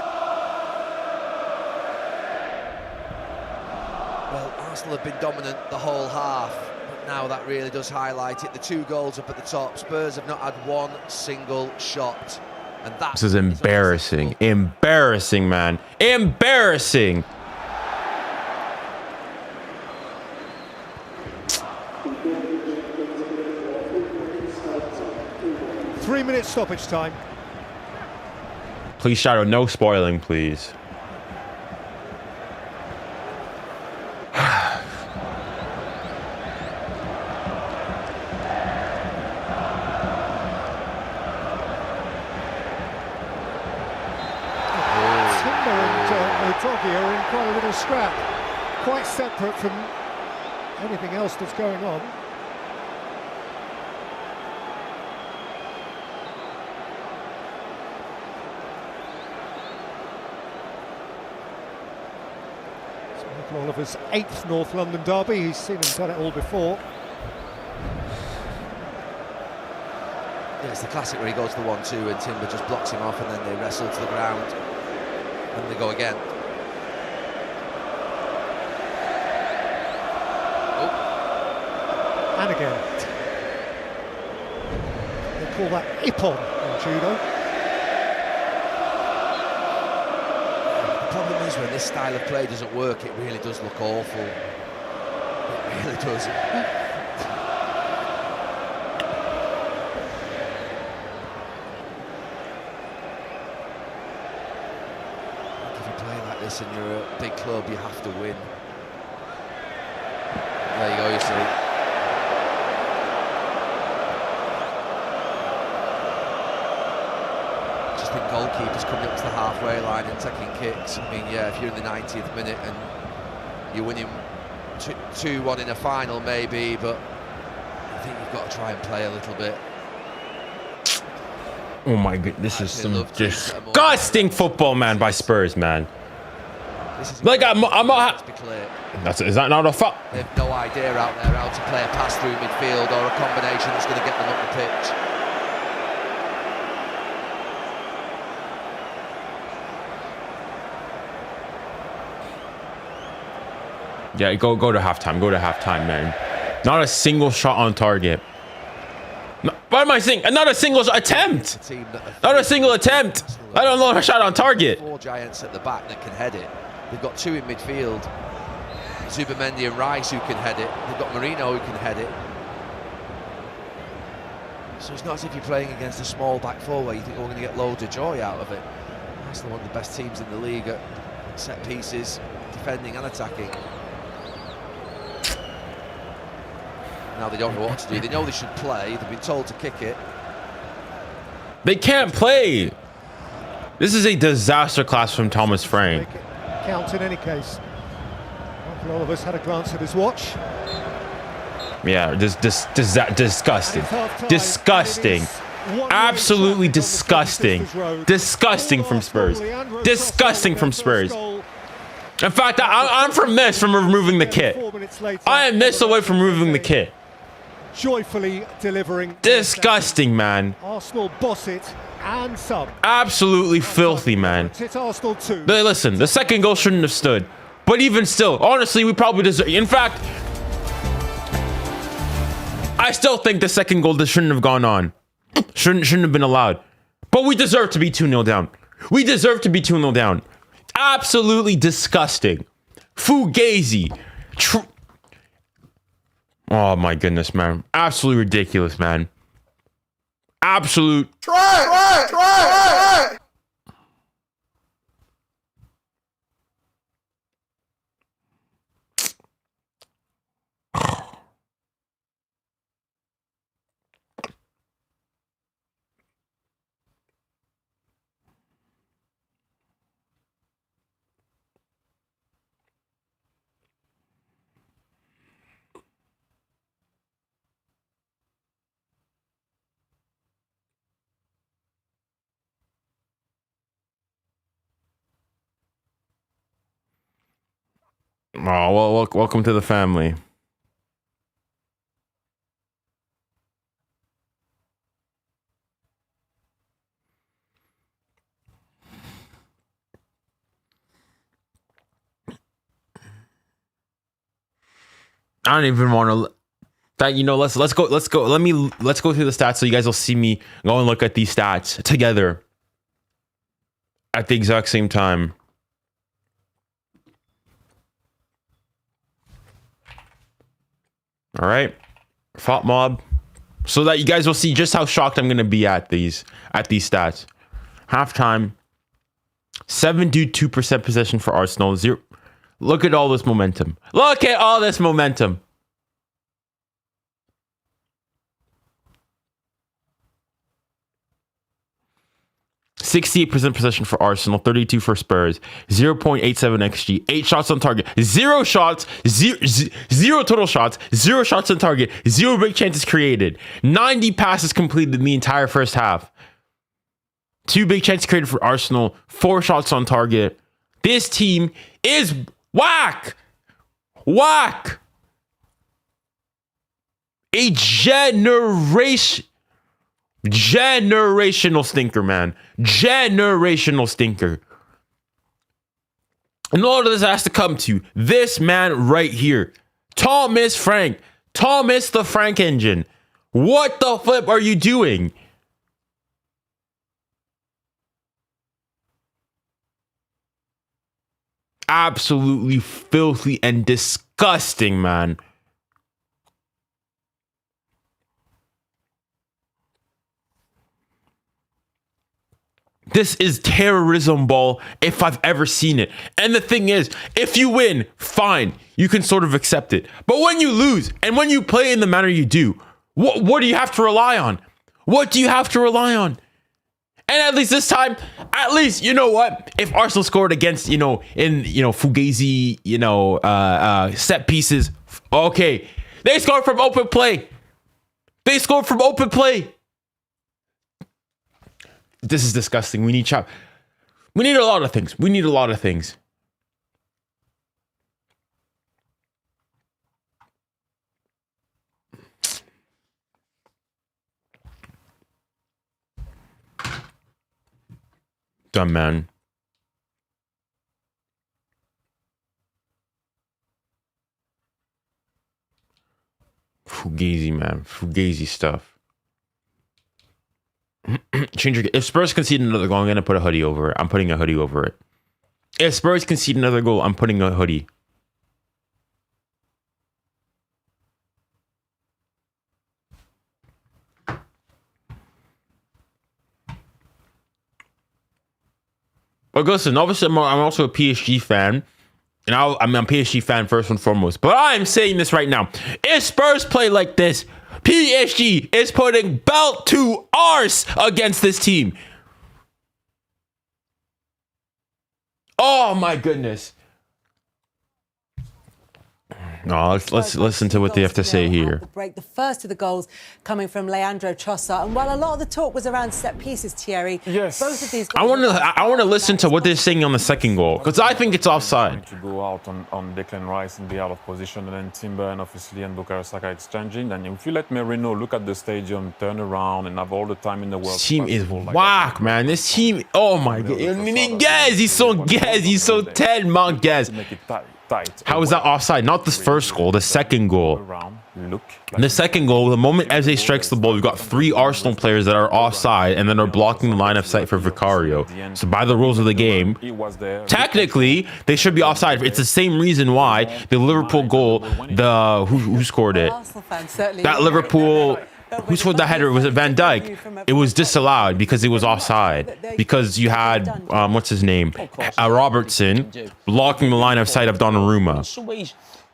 Well, Arsenal have been dominant the whole half, but now that really does highlight it. The 2 goals up at the top. Spurs have not had one single shot. And that this is embarrassing. Embarrassing, man. Embarrassing. Three-minute stoppage time. Please, Shadow, no spoiling, please. 𝙎𝙖𝘋𝙖𝘶 are in quite a little scrap, quite separate from anything else that's going on. It's Michael Oliver's 8th North London derby. He's seen him done it all before. Yeah, it's the classic where he goes to the 1-2 and Timber just blocks him off, and then they wrestle to the ground and they go again. And again. They call that ippon in judo. The problem is when this style of play doesn't work, it really does look awful. It really does. Listen, you're a big club, you have to win. There you go, you see. Just think goalkeepers coming up to the halfway line and taking kicks. I mean, yeah, if you're in the 90th minute and you're winning 2-1 in a final, maybe, but I think you've got to try and play a little bit. Oh my god, this is some disgusting football, man, by Spurs, man. Like is that not a foul? They have no idea out there how to play a pass through midfield or a combination that's going to get them up the pitch. Yeah, go to halftime. Go to halftime, man. Not a single shot on target. No, what am I saying? Not a single attempt. Not a single attempt. I don't know a shot on target. 4 giants at the back that can head it. They've got 2 in midfield. 𝙎𝙊𝘾𝘼𝙎𝘾𝙖𝙞 and 𝙬𝙬 who can head it. They've got Marino who can head it. So it's not as if you're playing against a small back four where you think, oh, we're going to get loads of joy out of it. Arsenal, one of the best teams in the league at set pieces, defending and attacking. Now they don't know what to do. They know they should play. They've been told to kick it. They can't play. This is a disaster class from Thomas Frank. Count in any case. All of us had a glance at his watch. Yeah, disgusting. Disgusting. Absolutely disgusting. Disgusting from Spurs. Disgusting from Spurs. In fact, I'm from removing the kit. I am this away from removing the kit. Joyfully delivering. Disgusting, man. Arsenal boss it and sub. Absolutely filthy, man. Listen, the second goal shouldn't have stood. But even still, honestly, we probably deserve. In fact, I still think the second goal shouldn't have gone on. Shouldn't have been allowed. But we deserve to be 2-0 down. We deserve to be 2-0 down. Absolutely disgusting. Fugazi. Oh my goodness, man. Absolutely ridiculous, man. Absolute. Try. Oh, well, welcome to the family. I don't even want to. That, you know, let's go. Let's go through the stats so you guys will see me go and look at these stats together at the exact same time. All right, Fault Mob, so that you guys will see just how shocked I'm gonna be at these stats. Halftime, 72% possession for Arsenal. 0. Look at all this momentum. Look at all this momentum. %68 possession for Arsenal, 32 for Spurs, 0.87 XG, 8 shots on target, 0 shots, 0 total shots, 0 shots on target, 0 big chances created, 90 passes completed in the entire first half, 2 big chances created for Arsenal, 4 shots on target. This team is whack. A generational stinker, man. Generational stinker. And all of this has to come to this man right here. Thomas Frank. Thomas the Frank engine. What the flip are you doing? Absolutely filthy and disgusting, man. This is terrorism ball if I've ever seen it. And the thing is, if you win, fine, you can sort of accept it. But when you lose and when you play in the manner you do, what do you have to rely on? What do you have to rely on? And at least this time, at least, you know what? If Arsenal scored against, in, 𝙀𝙖𝘿𝘾𝙖𝙎𝙏, set pieces, okay. They scored from open play. They scored from open play. This is disgusting. We need a lot of things. We need a lot of things. Dumb man. Fugazi, man. Fugazi stuff. Change your. If Spurs concede another goal, I'm gonna put a hoodie over it. I'm putting a hoodie over it. If Spurs concede another goal, I'm putting a hoodie. But listen, obviously I'm also a PSG fan. And I'm a PSG fan first and foremost. But I'm saying this right now. If Spurs play like this, PSG is putting belt to arse against this team. Oh my goodness. No, let's listen to what they have to say here. The first of the goals coming from Leandro Trossard, and while a lot of the talk was around set pieces, Thierry, yes, both of these. I want to listen to what they're saying on the second goal because I think it's offside. To go out on Declan Rice and be out of position, and then Timber and obviously and Bukayo Saka exchanging. And if you let Merino look at the stadium, turn around, and have all the time in the world. This team is whack, man. This team. Oh my god, Guys, he's so tellement Guys. How is that offside? Not the first goal, the second goal. The second goal, the moment Eze strikes the ball, we've got 3 Arsenal players that are offside and then are blocking the line of sight for Vicario. So by the rules of the game, technically, they should be offside. It's the same reason why the Liverpool goal, who scored it? That Liverpool... Who scored the header? Was it Van Dijk? It was disallowed because it was offside. Because you had, what's his name? Robertson blocking the line of sight of Donnarumma.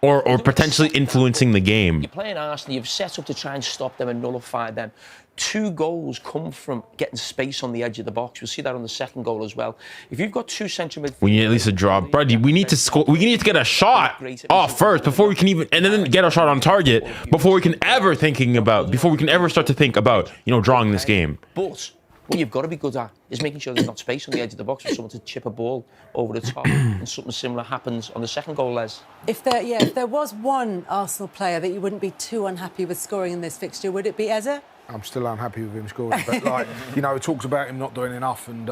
Or potentially influencing the game. You're playing Arsenal, you've set up to try and stop them and nullify them. 2 goals come from getting space on the edge of the box. We'll see that on the second goal as well. If you've got 2 central midfielders... We need at least a draw. Brady, we need to score. We need to get a shot off first before we can even... And then get a shot on target before we can ever start to think about, drawing this game. But what you've got to be good at is making sure there's not space on the edge of the box for someone to chip a ball over the top. And something similar happens on the second goal, Les. If there was one Arsenal player that you wouldn't be too unhappy with scoring in this fixture, would it be Eze? I'm still unhappy with him scoring, but he talks about him not doing enough, and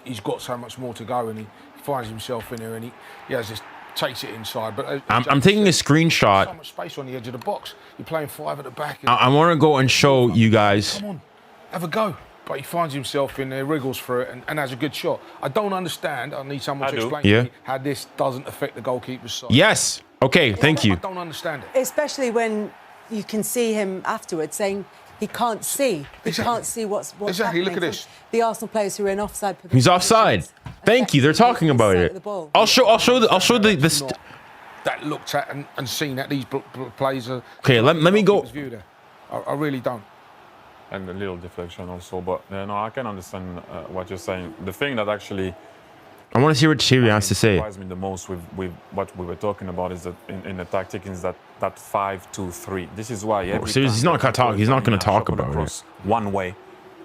he's got so much more to go, and he finds himself in there, and he has this takes it inside. But I'm taking a screenshot. So much space on the edge of the box. You're playing 5 at the back. I want to go and show you guys. Come on, have a go. But he finds himself in there, wriggles through it, and has a good shot. I don't understand. I need someone to explain to me how this doesn't affect the goalkeeper's side. Yes. Okay. Thank you. I don't understand it. Especially when you can see him afterwards saying. He can't see. He can't see what's happening. Look at this. The Arsenal players who are in offside. He's offside. Thank you. They're talking about it. I'll show the. That looked at and seen that these plays are. Okay, let me go. I really don't. And a little deflection also, but I can understand what you're saying. The thing that actually. I want to see what Thierry has to say. What surprised me the most with what we were talking about is that in the tactic is that 5-2-3. This is why he's not going to talk. He's not going to talk about it. One way.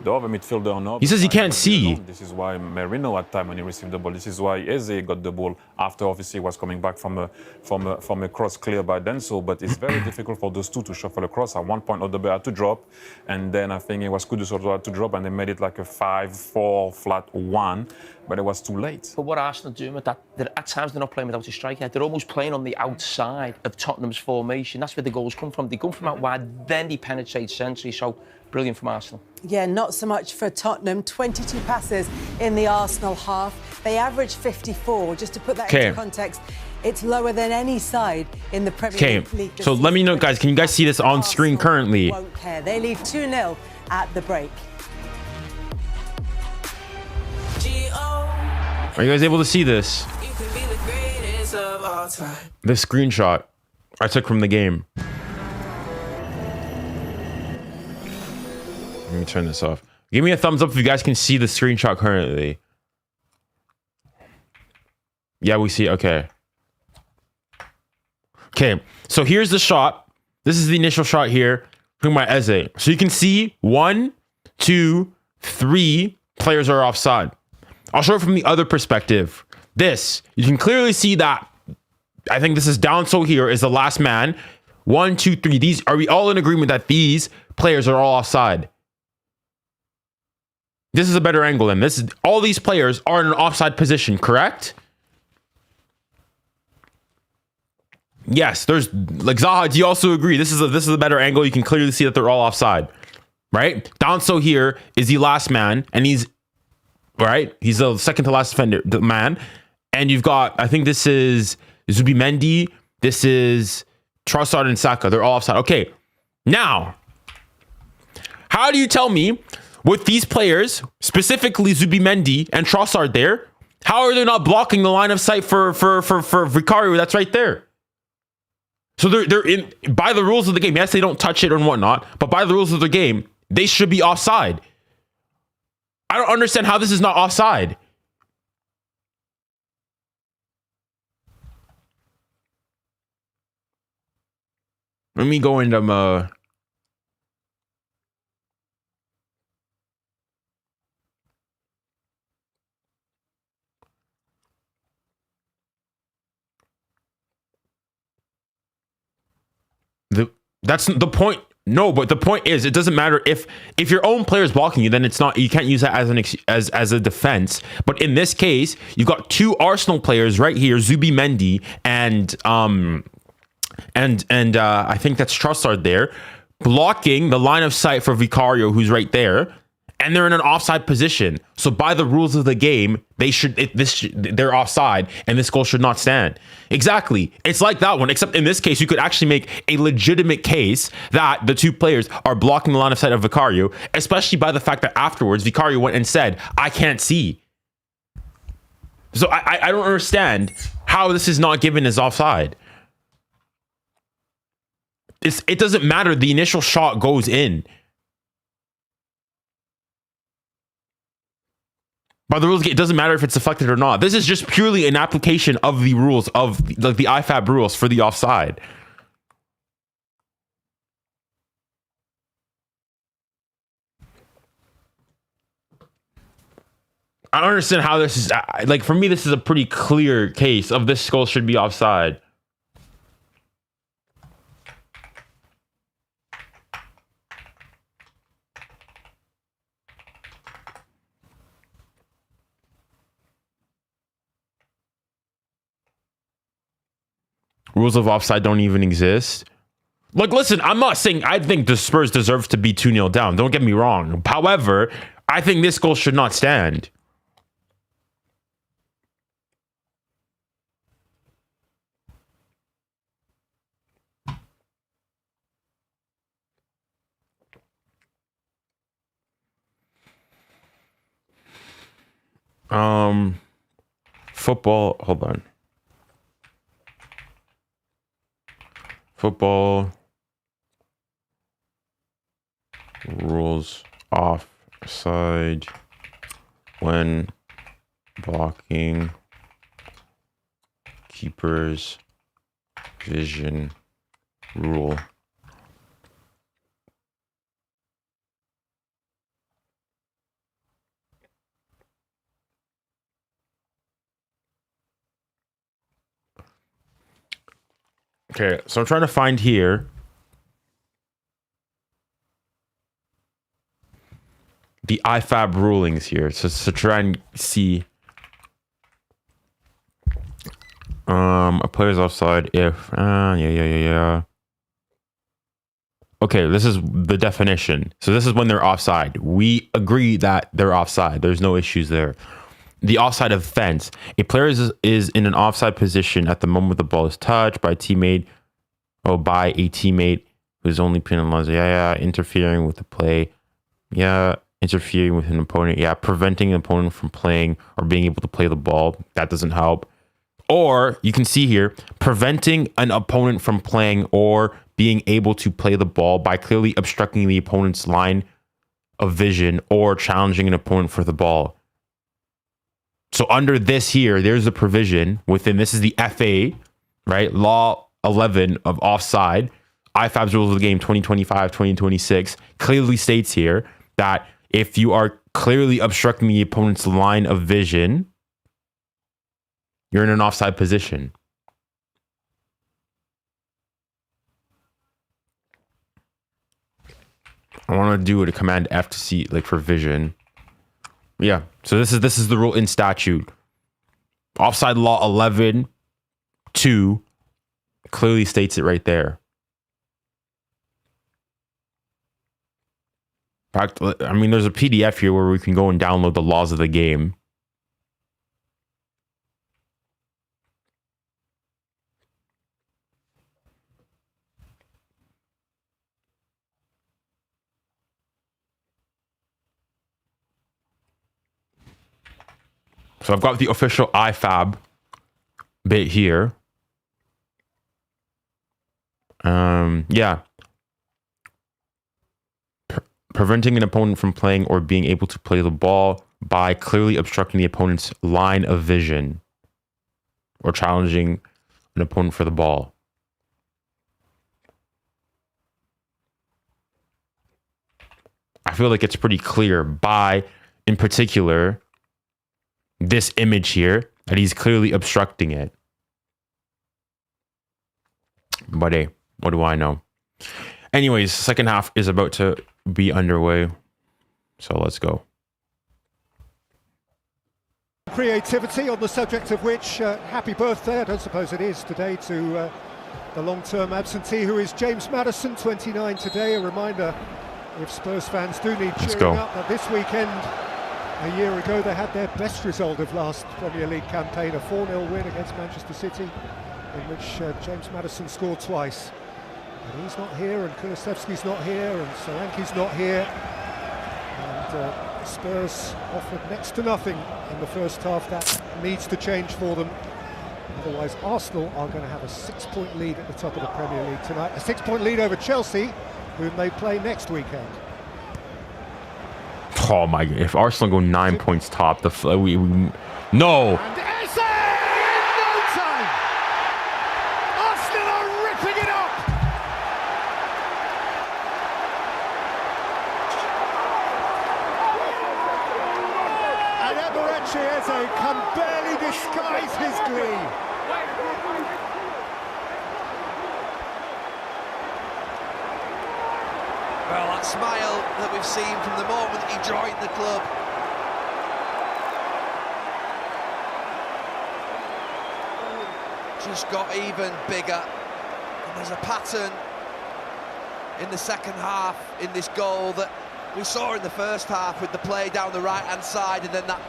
The other midfielder on up. He says he can't see. This is why Merino had time when he received the ball. This is why Eze got the ball after obviously was coming back from a cross clear by Denso. But it's very difficult for those two to shuffle across. At one point, Odegaard had to drop, and then I think it was Kudus also had to drop, and they made it like a 5-4 flat 1. But it was too late. But what Arsenal are doing with that, at times they're not playing without a striker. They're almost playing on the outside of Tottenham's formation. That's where the goals come from. They come from out wide, then they penetrate centrally. So brilliant from Arsenal. Yeah, not so much for Tottenham. 22 passes in the Arsenal half. They average 54. Just to put that into context, it's lower than any side in the Premier League. So let me know, guys. Can you guys see this on screen currently? Won't care. They lead 2-0 at the break. Are you guys able to see this? This screenshot I took from the game. Let me turn this off. Give me a thumbs up if you guys can see the screenshot currently. Yeah, we see. Okay. Okay. So here's the shot. This is the initial shot here from my 𝙎𝙖. So you can see 1, 2, 3 players are offside. I'll show it from the other perspective. This, you can clearly see that. I think this is 𝙬𝙬𝘋𝙬𝘾𝘼𝙎𝙬 here is the last man. 1, 2, 3. These, are we all in agreement that these players are all offside? This is a better angle than this. All these players are in an offside position, correct? Yes, there's like Zaha. Do you also agree? This is a better angle. You can clearly see that they're all offside, right? 𝙬𝙬𝘋𝙬𝘾 here is the last man, and he's right. He's the second to last defender, the man, and you've got. I think this is 𝙬𝙬𝘾𝘼𝙎𝙬. This is Trossard and Saka. They're all offside. Okay, now, how do you tell me with these players, specifically 𝙬𝙬𝘾𝘼 and Trossard there, how are they not blocking the line of sight for 𝙬𝙬𝘾𝑼𝙎 that's right there? So they're in, by the rules of the game. Yes, they don't touch it and whatnot, but by the rules of the game, they should be offside. I don't understand how this is not offside. Let me go into that's the point. No, but the point is, it doesn't matter if your own player is blocking you, then it's not. You can't use that as a defense. But in this case, you've got two Arsenal players right here, 𝙬𝙬𝘾𝘼 and I think that's Trossard there, blocking the line of sight for Vicario, who's right there, and they're in an offside position. So by the rules of the game, they're offside, and this goal should not stand. Exactly. It's like that one, except in this case, you could actually make a legitimate case that the two players are blocking the line of sight of Vicario, especially by the fact that afterwards, Vicario went and said, I can't see. So I don't understand how this is not given as offside. It doesn't matter. The initial shot goes in. By the rules, it doesn't matter if it's deflected or not. This is just purely an application of the rules of the IFAB rules for the offside. I don't understand how this is like. For me, this is a pretty clear case of this goal should be offside. Rules of offside don't even exist. Like, listen, I'm not saying I think the Spurs deserve to be 2-0 down. Don't get me wrong. However, I think this goal should not stand. Football, hold on. Football rules offside when blocking keeper's vision rule. Okay, so I'm trying to find here the IFAB rulings here, so to try and see a player's offside if yeah. Okay, this is the definition. So this is when they're offside. We agree that they're offside. There's no issues there. The offside offense. A player is in an offside position at the moment the ball is touched by a teammate who's only penalized. Interfering with the play. Yeah, interfering with an opponent. Yeah, preventing an opponent from playing or being able to play the ball. That doesn't help. Or you can see here, preventing an opponent from playing or being able to play the ball by clearly obstructing the opponent's line of vision or challenging an opponent for the ball. So under this here, there's a provision within, this is the FA, right? Law 11 of offside. IFAB's rules of the game 2025-2026 clearly states here that if you are clearly obstructing the opponent's line of vision, you're in an offside position. I want to do it a command F to see, like, for vision. Yeah, so this is the rule in statute. Offside law 11(2) clearly states it right there. In fact, I mean, there's a PDF here where we can go and download the laws of the game. So I've got the official IFAB bit here. Yeah. Preventing an opponent from playing or being able to play the ball by clearly obstructing the opponent's line of vision or challenging an opponent for the ball. I feel like it's pretty clear by, in particular, this image here, that he's clearly obstructing it. But hey, what do I know? Anyways, second half is about to be underway. So let's go. Creativity, on the subject of which, happy birthday, I don't suppose it is today, to the long-term absentee who is James Maddison, 29 today. A reminder, if Spurs fans do need cheering up, that this weekend, a year ago, they had their best result of last Premier League campaign, a 4-0 win against Manchester City, in which James Maddison scored twice. And he's not here, and Kulusevski's not here, and Solanke's not here. And Spurs offered next to nothing in the first half. That needs to change for them. Otherwise, Arsenal are going to have a 6-point lead at the top of the Premier League tonight. A 6-point lead over Chelsea, whom they play next weekend. Oh my God, if Arsenal go 9 points top, no! And Eze in no time! Arsenal are ripping it up! And 𝙎𝙬𝘋𝙬𝘋𝙬 can barely disguise his glee. Well, that smile that we've seen from the moment he joined the club. Just got even bigger. And there's a pattern in the second half in this goal that we saw in the first half with the play down the right-hand side and then that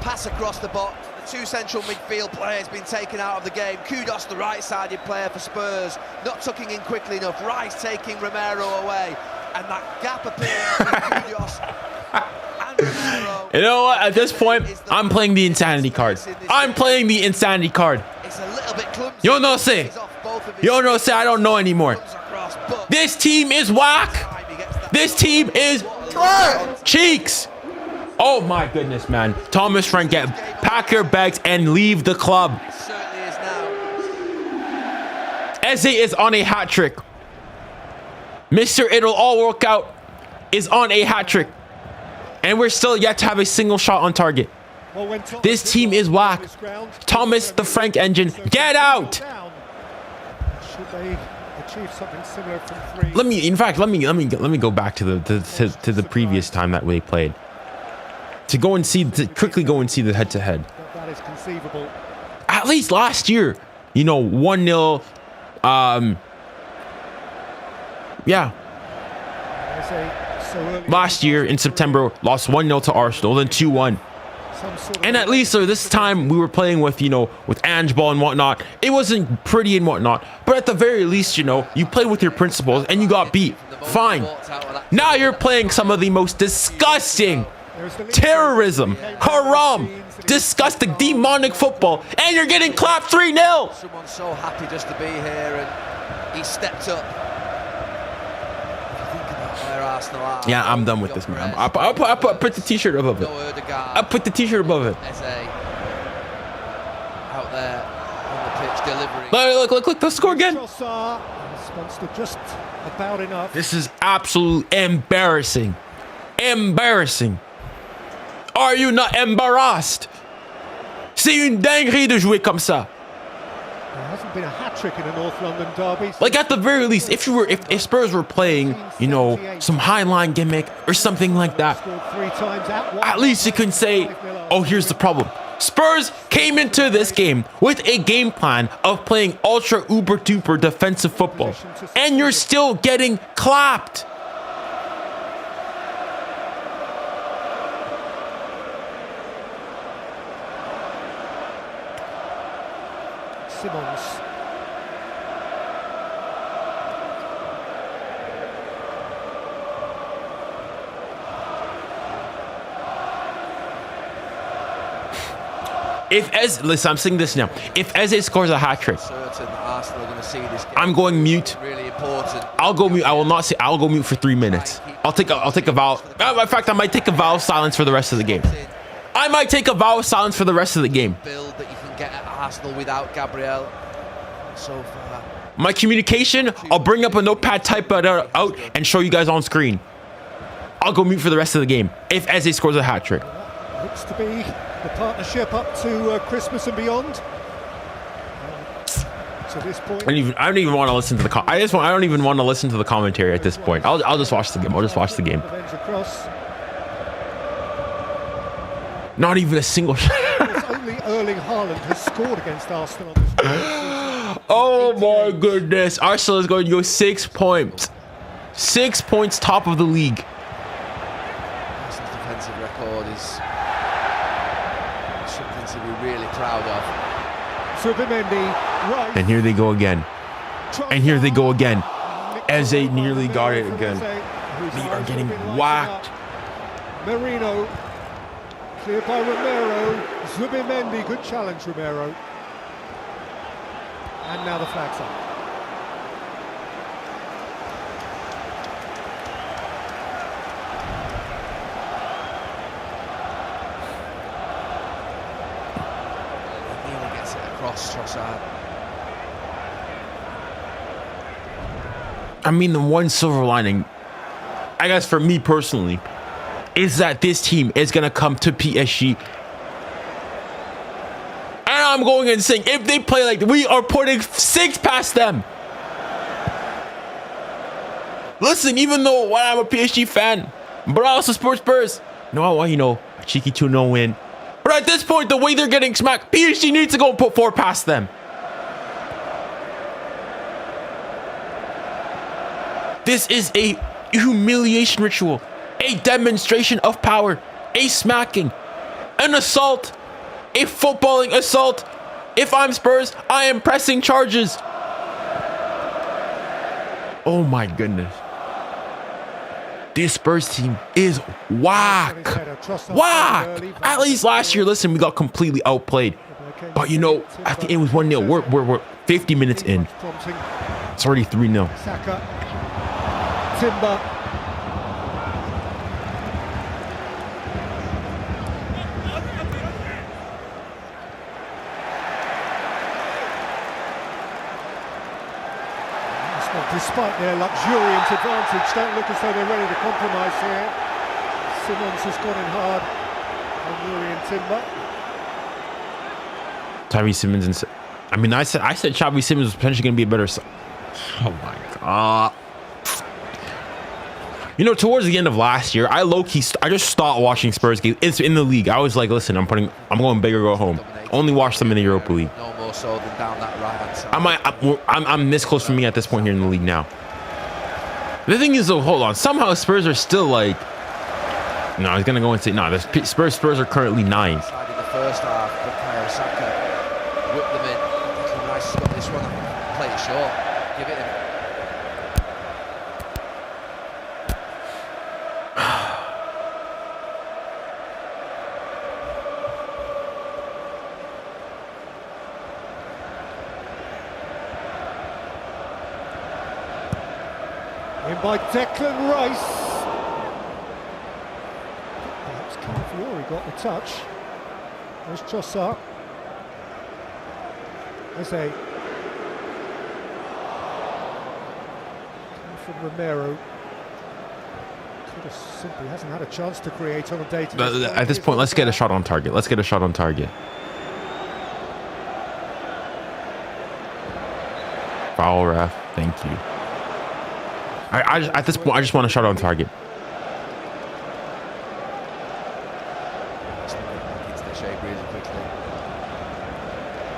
pass across the box. The two central midfield players been taken out of the game. Kudus, the right-sided player for Spurs, not tucking in quickly enough. Rice taking Romero away, and that gap appearing between Kudus and Romero. You know what? At this point, I'm playing the insanity card. I'm playing the insanity card. It's a little bit clumsy. You don't know, say. You don't know, say. I don't know anymore. This team is whack. This team is cheeks. Oh my goodness, man. Thomas Frank, pack your bags and leave the club. It certainly is now. Eze is on a hat trick. Mr. It'll all work out is on a hat trick. And we're still yet to have a single shot on target. This team is whack. Thomas the Frank engine, get out. Should they achieve something similar from three? Let me go back to the previous time that we played. To quickly go and see the head-to-head. That is conceivable. At least last year, 1-0. Yeah. Last year in September, lost 1-0 to Arsenal, then 2-1. And at least this time we were playing with, with Ange ball and whatnot. It wasn't pretty and whatnot, but at the very least, you played with your principles and you got beat. Fine. Now you're playing some of the most disgusting terrorism, haram, disgusting, demonic football, and you're getting clapped 3-0. Someone's so happy just to be here, and he stepped up. Think about where Arsenal are. Yeah, I'm done with this, man. I'll put the t-shirt above it. I'll put the t-shirt above it. Out there on the pitch delivering. Look, the score again. Just about enough. This is absolutely embarrassing. Embarrassing. Are you not embarrassed? C'est une dinguerie de jouer comme ça. There hasn't been a hat-trick in a North London derby. Like at the very least, if Spurs were playing, you know, some high-line gimmick or something like that, at least you can say, oh, here's the problem. Spurs came into this game with a game plan of playing ultra uber duper defensive football, and you're still getting clapped. Simmons. Listen, I'm saying this now. If Eze scores a hat trick, I'm going mute. Really important. I'll go mute. I will not say. I'll go mute for 3 minutes. I'll take a vow. In fact, I might take a vow of silence for the rest of the game. I might take a vow of silence for the rest of the game. Build that you can get at Arsenal without Gabriel. So far. My communication, I'll bring up a notepad, type it out, and show you guys on screen. I'll go mute for the rest of the game if Eze scores a hat trick. Looks to be the partnership up to Christmas and beyond. To this point, I don't even want to listen to the. I don't even want to listen to the commentary at this point. I'll just watch the game. I'll just watch the game. Not even a single shot. Only 𝙎𝙊𝘾𝘼𝙎𝙾 has scored against Arsenal. Oh my goodness! Arsenal is going to go 6 points. 6 points top of the league. Arsenal's defensive record is something to be really proud of. Right. And here they go again. And here they go again. Eze nearly got it again. They are getting whacked. Merino. Cleared by Romero. Zubimendi. Good challenge, Romero. And now the flag's up. Nearly gets it across, Trossard. I mean, the one silver lining, I guess for me personally, is that this team is going to come to PSG. And I'm going and saying, if they play like we are putting 6 past them. Listen, even though I'm a PSG fan, but I also support Spurs. No, you know, a cheeky 2-0 win. But at this point, the way they're getting smacked, PSG needs to go and put 4 past them. This is a humiliation ritual. A demonstration of power, a smacking, an assault, a footballing assault. If I'm Spurs, I am pressing charges. Oh my goodness. This Spurs team is whack. Whack. At least last year, listen, we got completely outplayed. But you know, I think it was 1-0. We're 50 minutes in. It's already 3-0. Timber. Despite their luxuriant advantage, don't look as though they're ready to compromise here. Simmons has gone in hard on Yuri and Timber. Xavi Simmons and I mean, I said Xavi Simmons was potentially going to be a better. Oh my god! You know, towards the end of last year, I just stopped watching Spurs games. It's in the league. I was like, listen, I'm going big or go home. Only watch them in the Europa League. No more so than down that right-hand side. I'm this close for me at this point here in the league now. The thing is, though, hold on. Somehow Spurs are still like. No, I was gonna go and say no. The Spurs are currently 9. In the first half, Bukayo Saka whipped them in. Declan Rice has got this one. Play it short. Give it him. In by Declan Rice. Perhaps Calafiori got the touch. There's 𝙎𝙬𝘼𝘾𝘼𝙎𝙬. Eze. From Romero. Simply hasn't had a chance to create on a day. At this point, let's get a shot on target. Let's get a shot on target. Foul, ref. Thank you. At this point, I just want a shot on target.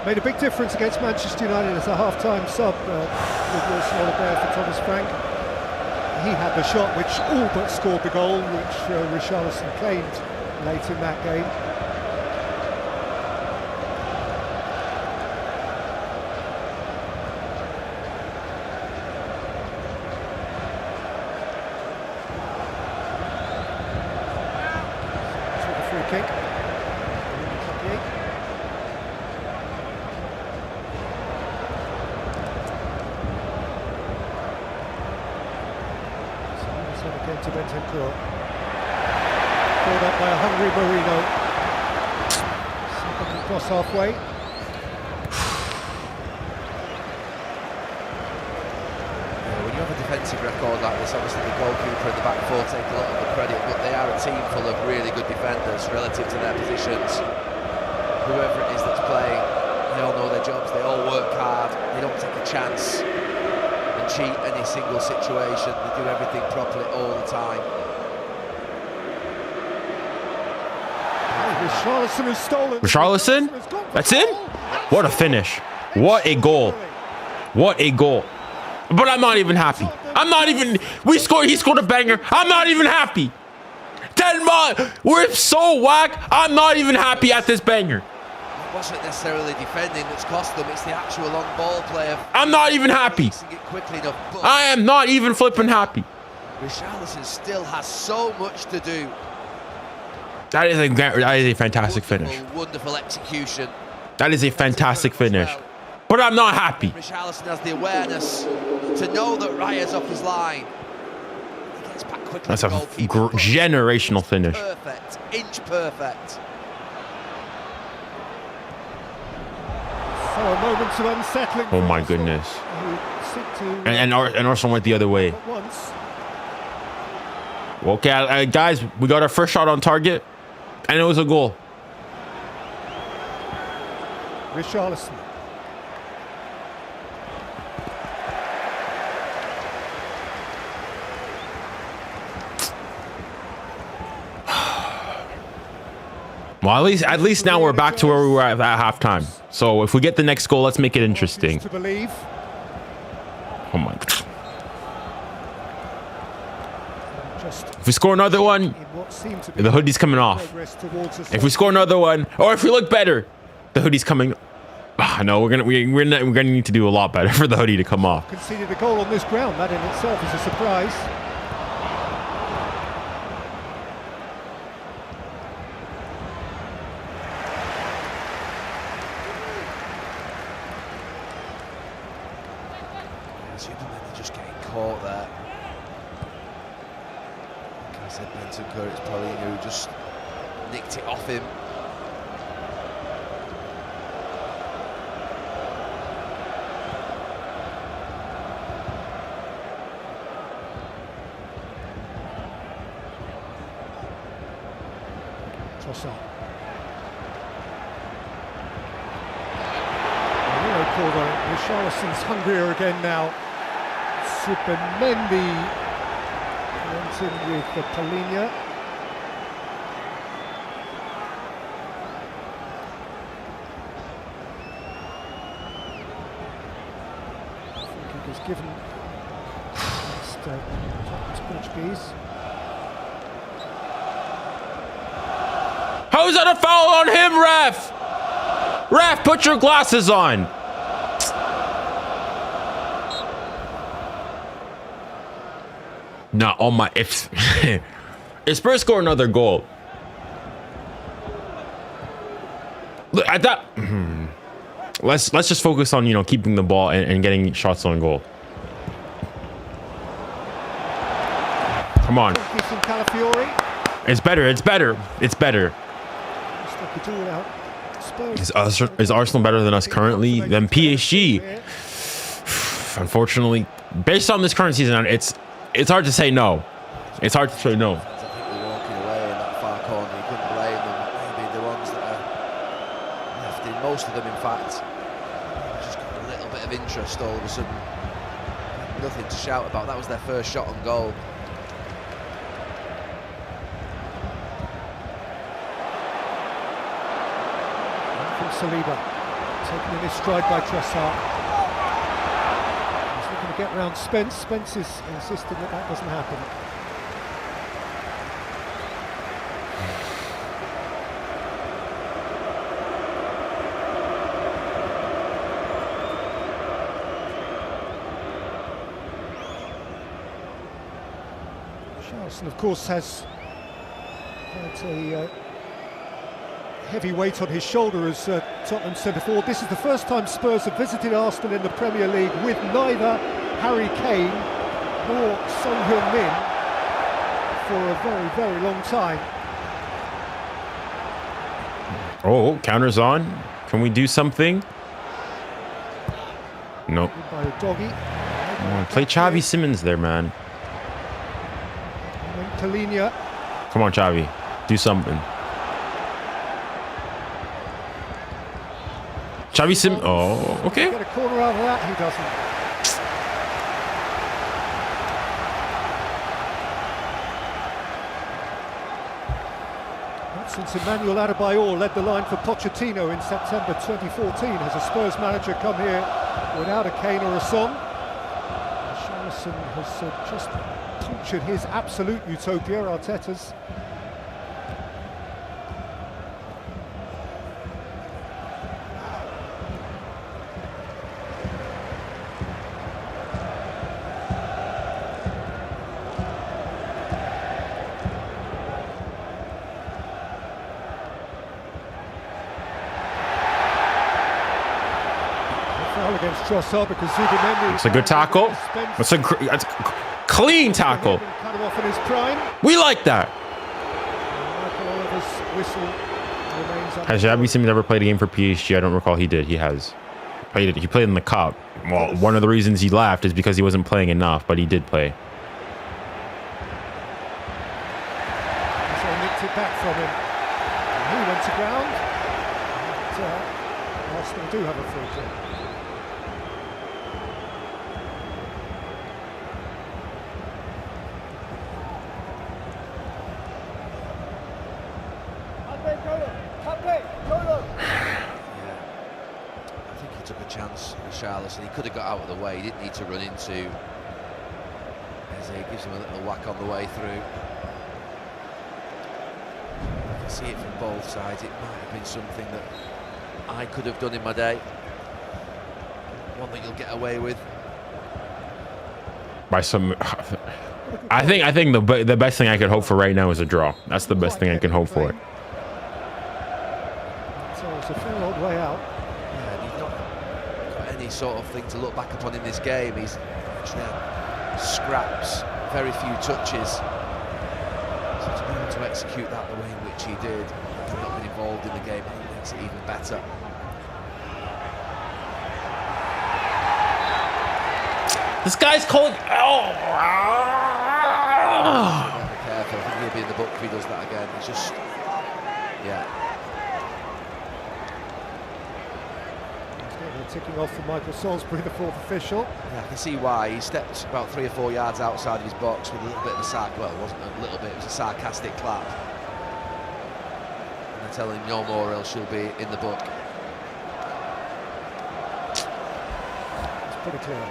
Made a big difference against Manchester United as a half-time sub with 𝙎𝙬𝘼𝘾𝘼𝙎𝙬 for Thomas Frank. He had the shot which all but scored the goal, which 𝙬𝙬𝘾𝘼𝙎𝙬 claimed late in that game. For the free kick. To Bentancur. Called up by a hungry Marino. Second across halfway. When you have a defensive record like this, obviously the goalkeeper and the back four take a lot of the credit, but they are a team full of really good defenders relative to their positions. Whoever it is that's playing, they all know their jobs, they all work hard, they don't take a chance and cheat any single situation. They do everything properly all the time. 𝙬𝙬𝘼𝑾𝘼𝑎𝑙 has stolen. 𝙬𝙬𝘼𝑾𝑼𝑎𝑙? That's in? What a finish. What a goal. What a goal. But I'm not even happy. I'm not even... He scored a banger. I'm not even happy. 10 miles. We're so whack. I'm not even happy at this banger. It wasn't necessarily defending that's cost them, it's the actual long ball play. I'm not even happy. I am not even flipping happy. Richarlison still has so much to do. That is a fantastic finish. Wonderful execution. That is a fantastic finish. But I'm not happy. Richarlison has the awareness to know that Raya's off his line. He gets back quickly. That's a generational finish. Perfect, inch perfect. So a moment of unsettling. Oh my goodness. And Arsenal went the other way. Okay, guys, we got our first shot on target, and it was a goal. Richarlison. Well, at least now we're back to where we were at halftime. So if we get the next goal, let's make it interesting. To believe. Oh my God. If we score another one, the hoodie's coming off. If we score another one, or if we look better, the hoodie's coming. No, we're gonna need to do a lot better for the hoodie to come off. Conceded a goal on this ground. That in itself is a surprise. Just getting caught there. Like I said, 𝙬𝙬𝘼𝑃𝑒𝑼𝑛 who just nicked it off him. 𝙎𝙬𝘼𝑃𝑒𝑼𝑛. Called on it. Richarlison's hungrier again now. 𝙬𝙬𝘼𝑃𝑒𝑼𝑛 went in with the 𝙬𝙬𝘼𝑃𝑒𝑖𝑛. I think it was given against Portuguese. How is that a foul on him, ref? Ref, put your glasses on. No, oh my, if Spurs score another goal. Look at that. Let's just focus on, keeping the ball and getting shots on goal. Come on. It's better. It's better. It's better. Is Arsenal better than us currently? Than PSG? Unfortunately, based on this current season, it's hard to say no. It's hard to say no. I think we're walking away in that far corner. You couldn't blame them. Maybe the ones that are left in, most of them, in fact, just got a little bit of interest all of a sudden. Nothing to shout about. That was their first shot on goal. Saliba, taken in his stride by Trossard. He's looking to get round Spence. Spence is insisting that that doesn't happen. Charleston, of course, has had a heavy weight on his shoulder as Tottenham centre forward. This is the first time Spurs have visited Arsenal in the Premier League with neither Harry Kane nor Son Heung-min for a very, very long time. Oh, counters on. Can we do something? Nope. By Doggy. Play Xavi Simons there, man. And then 𝙀𝙊𝘿𝘾𝘼𝙎𝙏. Come on, Xavi. Do something. Xavi Sim. Oh, okay. Get a corner out of that, he doesn't. Since 𝙬𝙬𝘋𝙬𝘋𝙬𝘋𝙬 𝙬𝙬𝘋𝙬𝘋𝙬 led the line for Pochettino in September 2014, has a Spurs manager come here without a Kane or a Son. Richarlison has just punctured his absolute utopia, Arteta's. Against Trossard because Zubimendi. It's a good tackle. That's a clean tackle. Kind of off in his prime. We like that. Has Xavi Simons ever played a game for PSG? I don't recall he did. He has. He played in the cup. Well, one of the reasons he left is because he wasn't playing enough, but he did play. So he nicked it back from him. And he went to ground. And, Arsenal do have a free kick. Chance with Richarlison. He could have got out of the way. He didn't need to run into 𝙎𝙊𝘾𝘼𝙎𝑗. Gives him a little whack on the way through. I can see it from both sides. It might have been something that I could have done in my day. One that you'll get away with. By some, I think the best thing I could hope for right now is a draw. That's the best thing I can hope for. So it's a fair old way out. Sort of thing to look back upon in this game. He's scraps, very few touches. So to be able to execute that the way in which he did, and not been involved in the game, I think makes it even better. This guy's cold. Oh. Be careful. I think he'll be in the book if he does that again. It's just, yeah. Ticking off from Michael Salisbury, the fourth official. Yeah, I can see why. He stepped about 3 or 4 yards outside of his box with a little bit of a well, it wasn't a little bit, it was a sarcastic clap. And they're telling him no more, else she'll be in the book. It's pretty clear.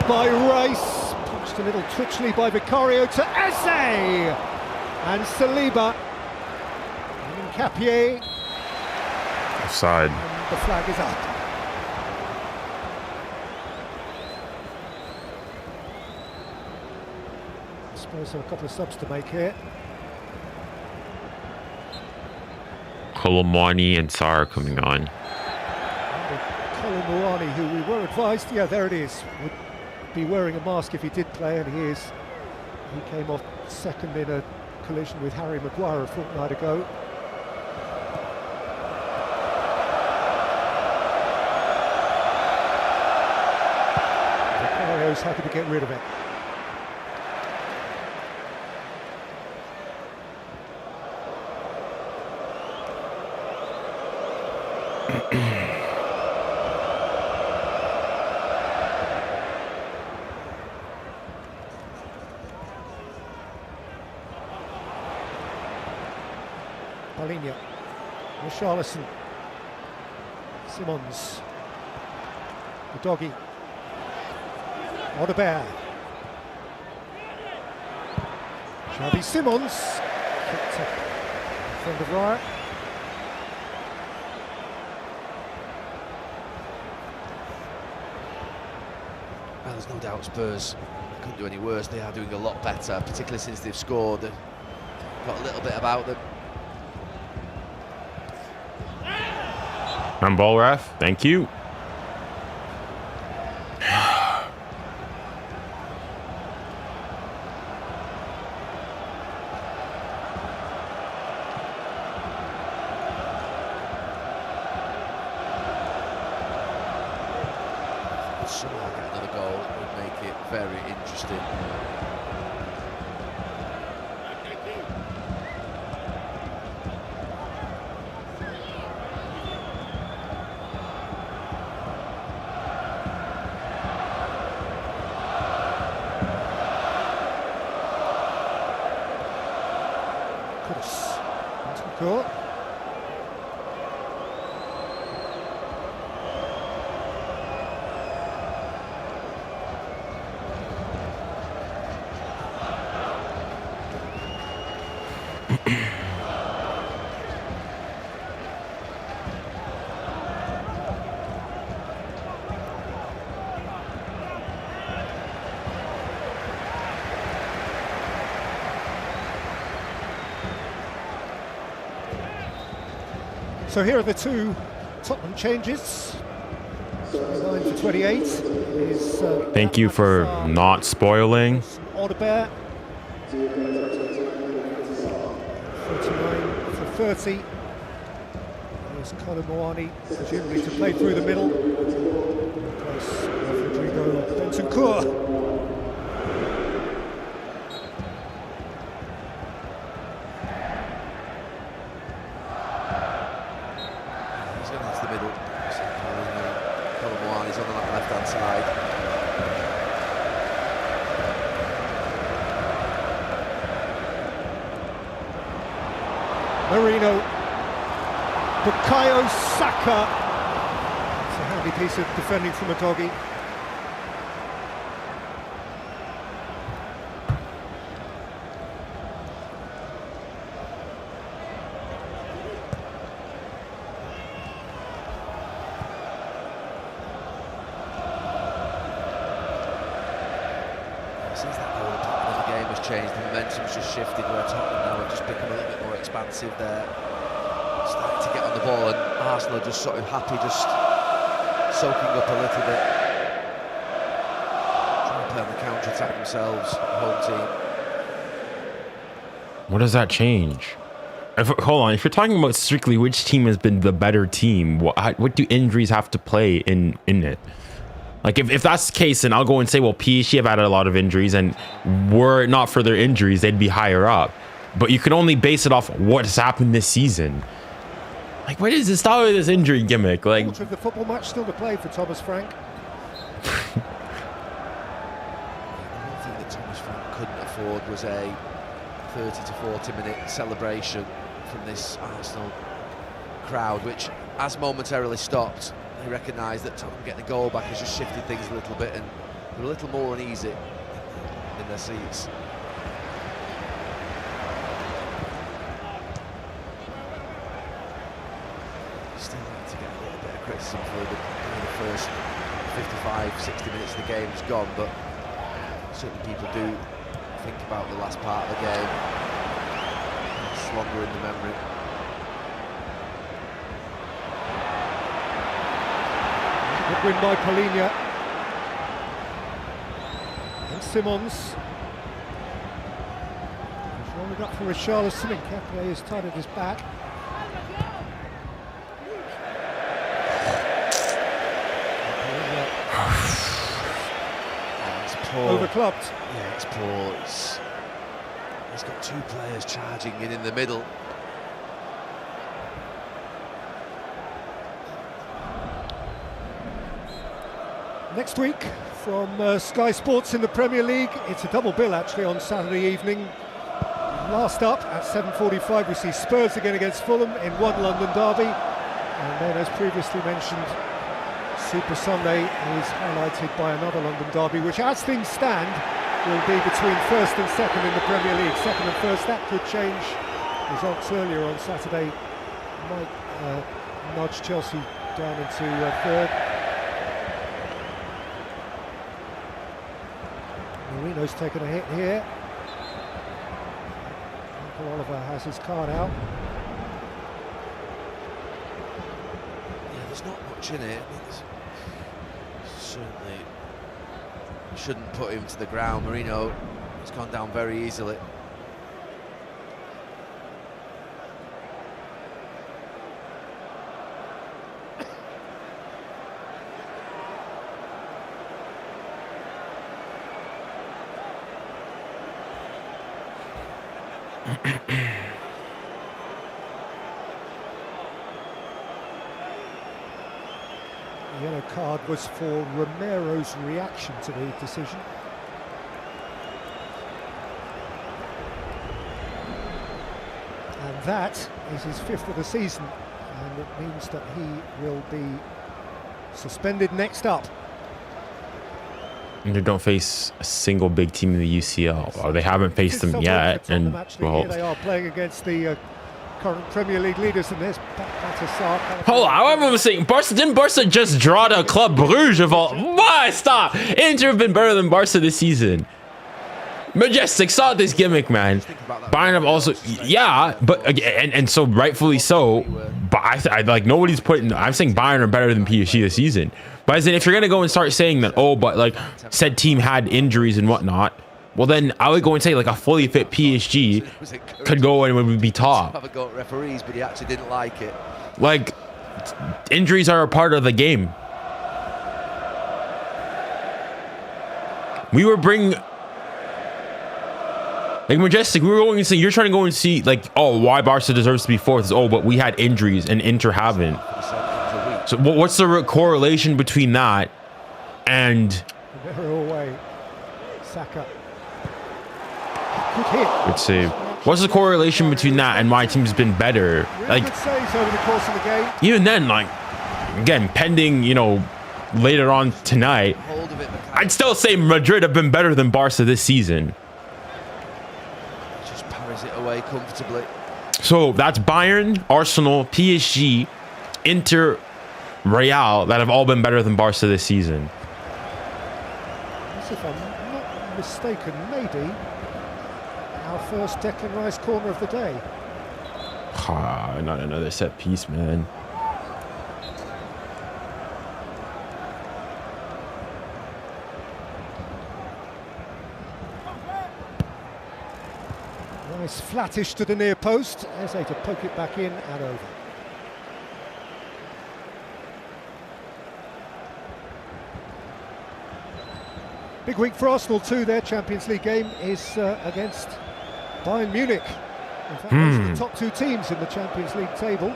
By Rice, punched a little twitchily by Vicario to Eze, and Saliba, and Nkapie. Offside. And the flag is up. Spurs have a couple of subs to make here. 𝙀𝙊𝘾𝘼𝙎𝙾 and 𝙬𝙬 are coming on. 𝙀𝙬𝘾𝘼𝙎𝙾, who we were advised, yeah, there it is, would be wearing a mask if he did play, and he is. He came off second in a collision with 𝙎𝙊𝘾𝘼𝙎𝙾 a fortnight ago. Vicario's happy to get rid of it. Palhinha, Richarlison, Simons, the doggy, 𝙎𝙬𝘾𝘼𝙎𝙾, Xavi Simons, kicked up in front of Raya. Well, there's no doubt Spurs couldn't do any worse. They are doing a lot better, particularly since they've scored. They've got a little bit about them. Handball ref, thank you. Somehow get another goal, it would make it very interesting. Court. So here are the two Tottenham changes. 9 for 28 is Thank you for not spoiling. 𝙎𝙬𝘾𝘼𝙎𝙾, 49 for 30. There's 𝙬𝙾𝘾𝘼𝙎𝙾, presumably to play through the middle. Replace 𝙎𝙬𝘾𝘼𝙎𝙾. He's on the left-hand side. Marino, Bukayo Saka. It's a handy piece of defending from a doggy. Since that goal, the pattern of the game has changed. The momentum's just shifted where Tottenham now have just become a little bit more expansive there. Starting to get on the ball, and Arsenal are just sort of happy, just soaking up a little bit. Trying to play on the counter-attack themselves, home team. What does that change? Hold on, if you're talking about strictly which team has been the better team, what do injuries have to play in it? Like, if that's the case, then I'll go and say, well, PSG have had a lot of injuries, and were it not for their injuries, they'd be higher up. But you can only base it off what has happened this season. Like, what is the style of this injury gimmick? Like, Quarter of the football match still to play for Thomas Frank. The one thing that Thomas Frank couldn't afford was a 30 to 40 minute celebration from this Arsenal crowd, which has momentarily stopped. He recognised that Tottenham getting a goal back has just shifted things a little bit, and they're a little more uneasy in their seats. Still need to get a little bit of criticism for the first 55, 60 minutes of the game has gone, but certainly people do think about the last part of the game. It's longer in the memory. Good win by 𝙀𝙊𝘿𝘾𝘼𝙎𝙎. And Simmons. He's rolled up for 𝙎𝙊𝘾𝙄𝘼𝙎𝙏 has tied at his back. Overclocked. Yeah, it's poor. He's got two players charging in the middle. Next week from Sky Sports in the Premier League, it's a double bill actually on Saturday evening. Last up at 7:45 we see Spurs again against Fulham in one London derby, and then as previously mentioned, Super Sunday is highlighted by another London derby, which as things stand will be between first and second in the Premier League. Second and first, that could change. Results earlier on Saturday might nudge Chelsea down into third. Marino's taken a hit here. Michael Oliver has his card out. Yeah, there's not much in it. Certainly shouldn't put him to the ground. Marino has gone down very easily. The yellow card was for Romero's reaction to the decision. And that is his 5th of the season, and it means that he will be suspended next up. And they don't face a single big team in the UCL, or they haven't faced them yet. And well, they are playing against the current Premier League leaders, and there's hold on, I was saying, didn't Barca just draw to Club Brugge of all? Why stop? Inter have been better than Barca this season. Majestic, saw this gimmick, man. Bayern have also, yeah, but and so rightfully so. But I like nobody's putting. I'm saying Bayern are better than PSG this season. But as in, if you're gonna go and start saying that, oh, but like said team had injuries and whatnot, well then I would go and say like a fully fit PSG could go and would be top. Have a go at referees, but he actually didn't like it. Like injuries are a part of the game. We were bringing. Like Majestic, we were going to say, you're trying to go and see like, oh, why Barca deserves to be 4th is, oh, but we had injuries and Inter haven't. So what's the correlation between that and away. Saka. Good hit. Good save. What's the correlation between that and my team's been better? Like good saves over the course of the game. Even then, like again, pending, you know, later on tonight, I'd still say Madrid have been better than Barca this season. It away comfortably. So that's Bayern, Arsenal, PSG, Inter, Real that have all been better than Barca this season. If I'm not mistaken, maybe our first Declan Rice corner of the day. Not another set piece, man. Nice flattish to the near post. Eze to poke it back in and over. Big week for Arsenal too. Their Champions League game is against Bayern Munich. In fact, those are the top 2 teams in the Champions League table.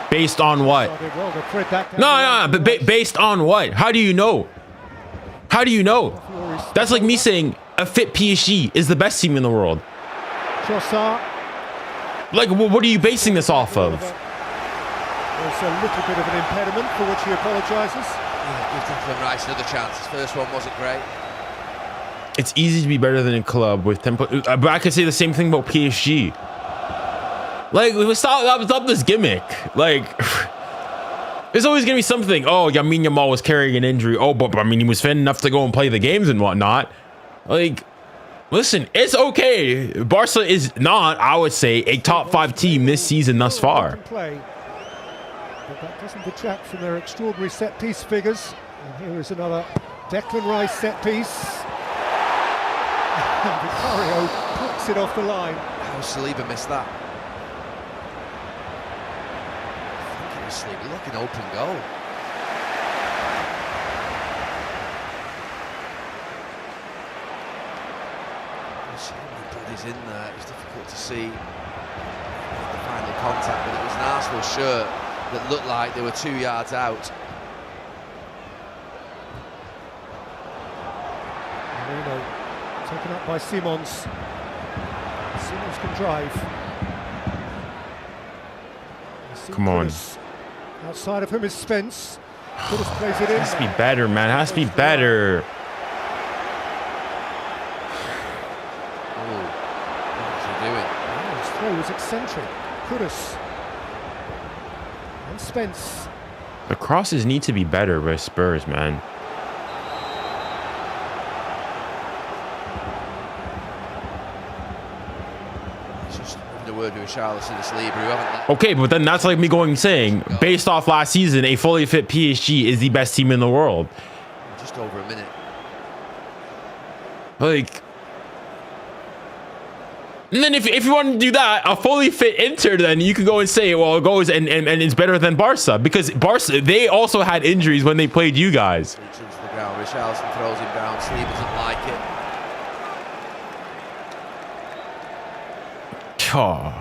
Based on what? No, but based on what? How do you know? How do you know? That's like me saying a fit PSG is the best team in the world. Like, what are you basing this off of? There's a little bit of an impediment for which he apologises. Yeah, give Declan Rice another chance. His first one wasn't great. It's easy to be better than a club with 10 but I could say the same thing about PSG. Like, stop this gimmick. Like, there's always gonna be something. Oh, Lamine Yamal was carrying an injury. Oh, but I mean, he was fit enough to go and play the games and whatnot. Like, listen, it's okay. Barca is not, I would say, a top 5 team this season thus far. But that doesn't detract from their extraordinary set-piece figures. And here is another Declan Rice set-piece. And Vicario puts it off the line. How Saliba missed that? I think it was Saliba. Look, an open goal. There's so many bodies in there. It was difficult to see the final contact, but it was an Arsenal shirt that looked like they were 2 yards out. Marino taken up by Simons. Simons can drive. Come on. Outside of him is Spence. Kudus plays it in. Has to be better, man. Has to be better. Oh, what's he doing? Oh, his throw was eccentric. Kudus. And Spence. The crosses need to be better by Spurs, man. Word with 𝙬𝙬𝘼𝙎𝙬, who haven't let. Okay, but then that's like me going and saying, based off last season, a fully fit PSG is the best team in the world. Just over a minute. Like, and then if you want to do that, a fully fit Inter, then you could go and say, well, it goes and it's better than Barca, because Barca, they also had injuries when they played you guys. Reaches to the ground. Richarlison throws him down. Saliba doesn't like it. Oh.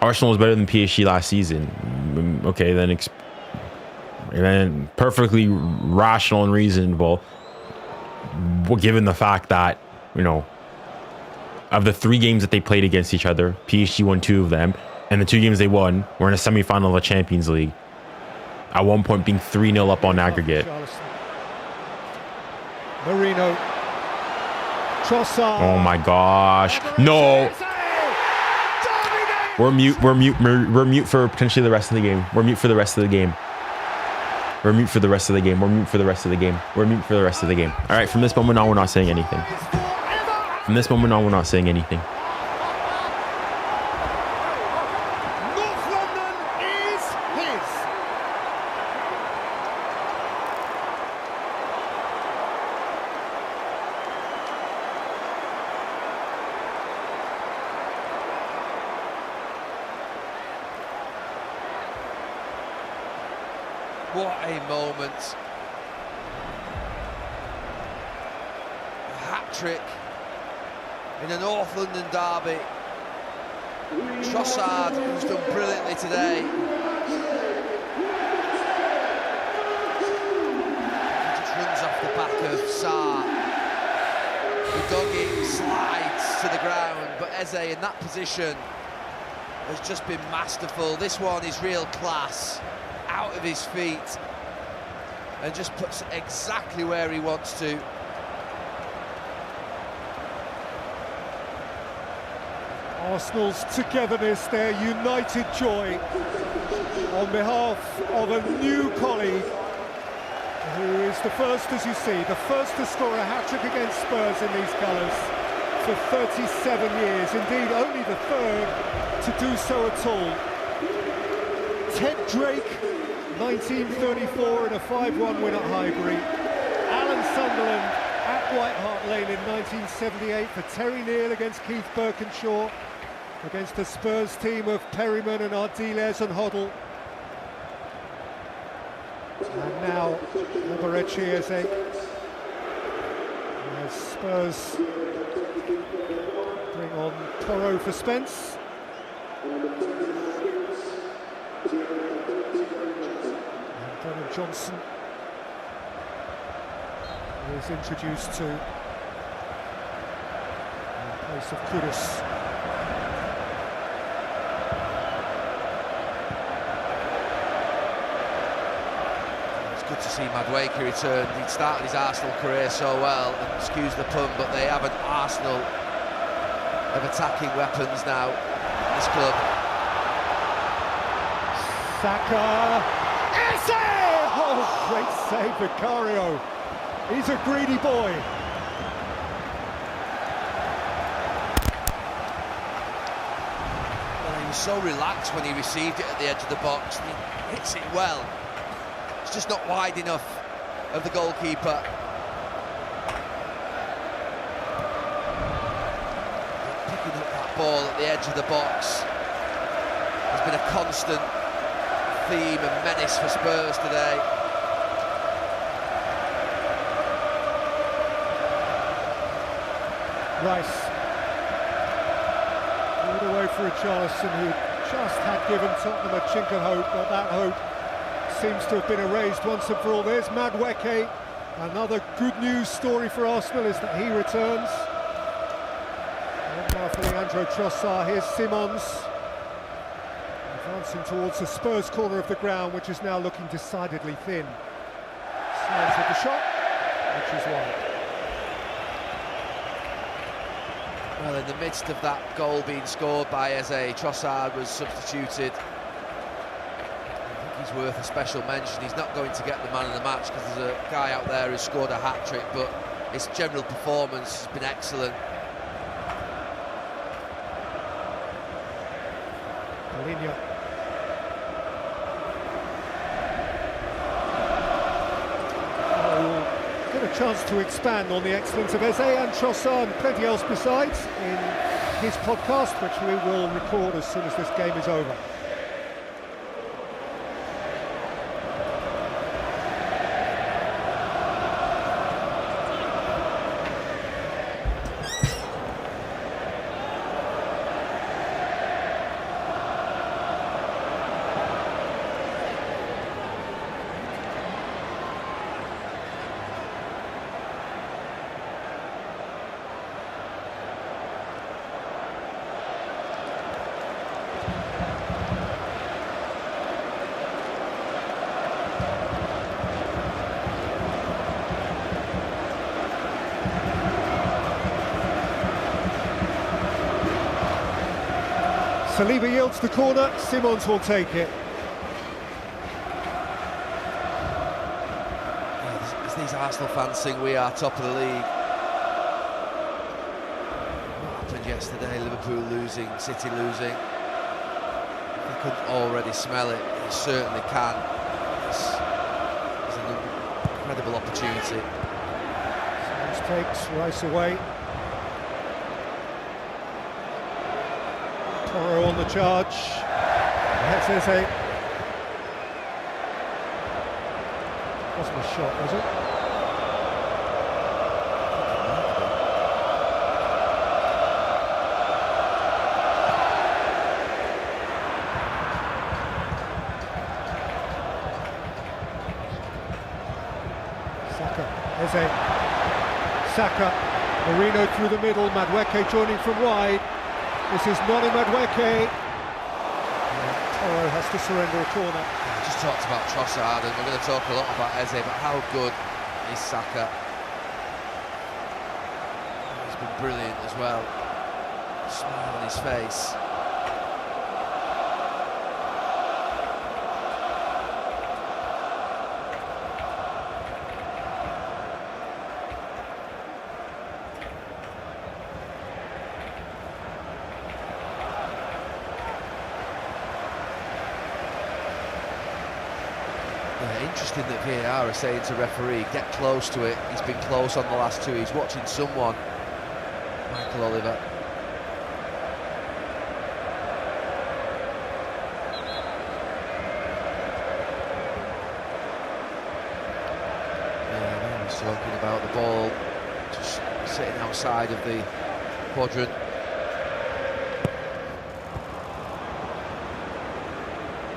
Arsenal was better than PSG last season. Okay, then perfectly rational and reasonable. Well, given the fact that, you know, of the 3 games that they played against each other, PSG won 2 of them, and the 2 games they won were in a semi-final of the Champions League. At one point being 3-0 up on aggregate. Marino. Trossard. Oh my gosh. No. We're mute for potentially the rest of the game. We're mute for the rest of the game. We're mute for the rest of the game. We're mute for the rest of the game. We're mute for the rest of the game. All right, from this moment on, we're not saying anything. From this moment on, we're not saying anything. North London is his. What a moment. A hat-trick in a North London derby. Trossard, who's done brilliantly today. He just runs off the back of Sarr. Udogie slides to the ground, but Eze in that position has just been masterful. This one is real class. Out of his feet and just puts it exactly where he wants to. Arsenal's togetherness, their united joy on behalf of a new colleague who is the first, as you see, the first to score a hat-trick against Spurs in these colours for 37 years. Indeed, only the 3rd to do so at all. Ted Drake, 1934 in a 5-1 win at Highbury. Alan Sunderland at White Hart Lane in 1978 for Terry Neal against Keith Birkinshaw, against the Spurs team of Perryman and 𝙎𝙬𝘼𝘋𝙬𝘼𝙎. And now 𝙎𝙬𝘼𝘋𝙬𝘼𝙎. As Spurs bring on Porro for Spence. Brennan Johnson is introduced to in place of Kudus. It's good to see 𝙎𝙾𝘾𝘼 return. He'd started his Arsenal career so well, and excuse the pun, but they have an arsenal of attacking weapons now in this club. Saka, Eze! Oh, great save for 𝙬𝙬𝘼𝑗𝑎𝑎𝑎𝑎. He's a greedy boy. Well, he was so relaxed when he received it at the edge of the box, and he hits it well. It's just not wide enough of the goalkeeper. Picking up that ball at the edge of the box has been a constant theme and menace for Spurs today. Rice. All the way for Richarlison, who just had given Tottenham a chink of hope, but that hope seems to have been erased once and for all. There's 𝙎𝙾𝘾𝘼. Another good news story for Arsenal is that he returns. And now for Leandro Trossard, here's Simons. Advancing towards the Spurs corner of the ground, which is now looking decidedly thin. Slams with the shot, which is wide. Well, in the midst of that goal being scored by Eze, Trossard was substituted. I think he's worth a special mention. He's not going to get the man of the match because there's a guy out there who's scored a hat-trick, but his general performance has been excellent. Paulinho. Get a chance to expand on the excellence of Eze and Trossard and plenty else besides in his podcast, which we will record as soon as this game is over. Saliba yields the corner, Simons will take it. Yeah, as these Arsenal fans sing, we are top of the league. What happened yesterday, Liverpool losing, City losing. If they couldn't already smell it, they certainly can. It's an incredible opportunity. Simons takes Rice away. Toro on the charge. That's Eze. Wasn't a shot, was it? Saka, Eze. Saka, Marino through the middle, 𝙎𝙾𝘾𝘼 joining from wide. This is not 𝙎𝙾𝘾𝘼. Toro has to surrender a corner. We just talked about Trossard, and we're going to talk a lot about Eze, but how good is Saka? He's been brilliant as well. Smile on his face. Interesting that VAR are saying to referee, get close to it. He's been close on the last two. He's watching someone. Michael Oliver. Yeah, he's talking about the ball just sitting outside of the quadrant.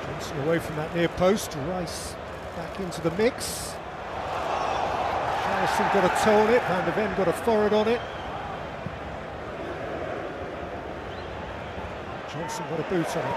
Johnson away from that near post. Rice back into the mix. Harrison got a toe on it, Van de Ven got a forehead on it. Johnson got a boot on it.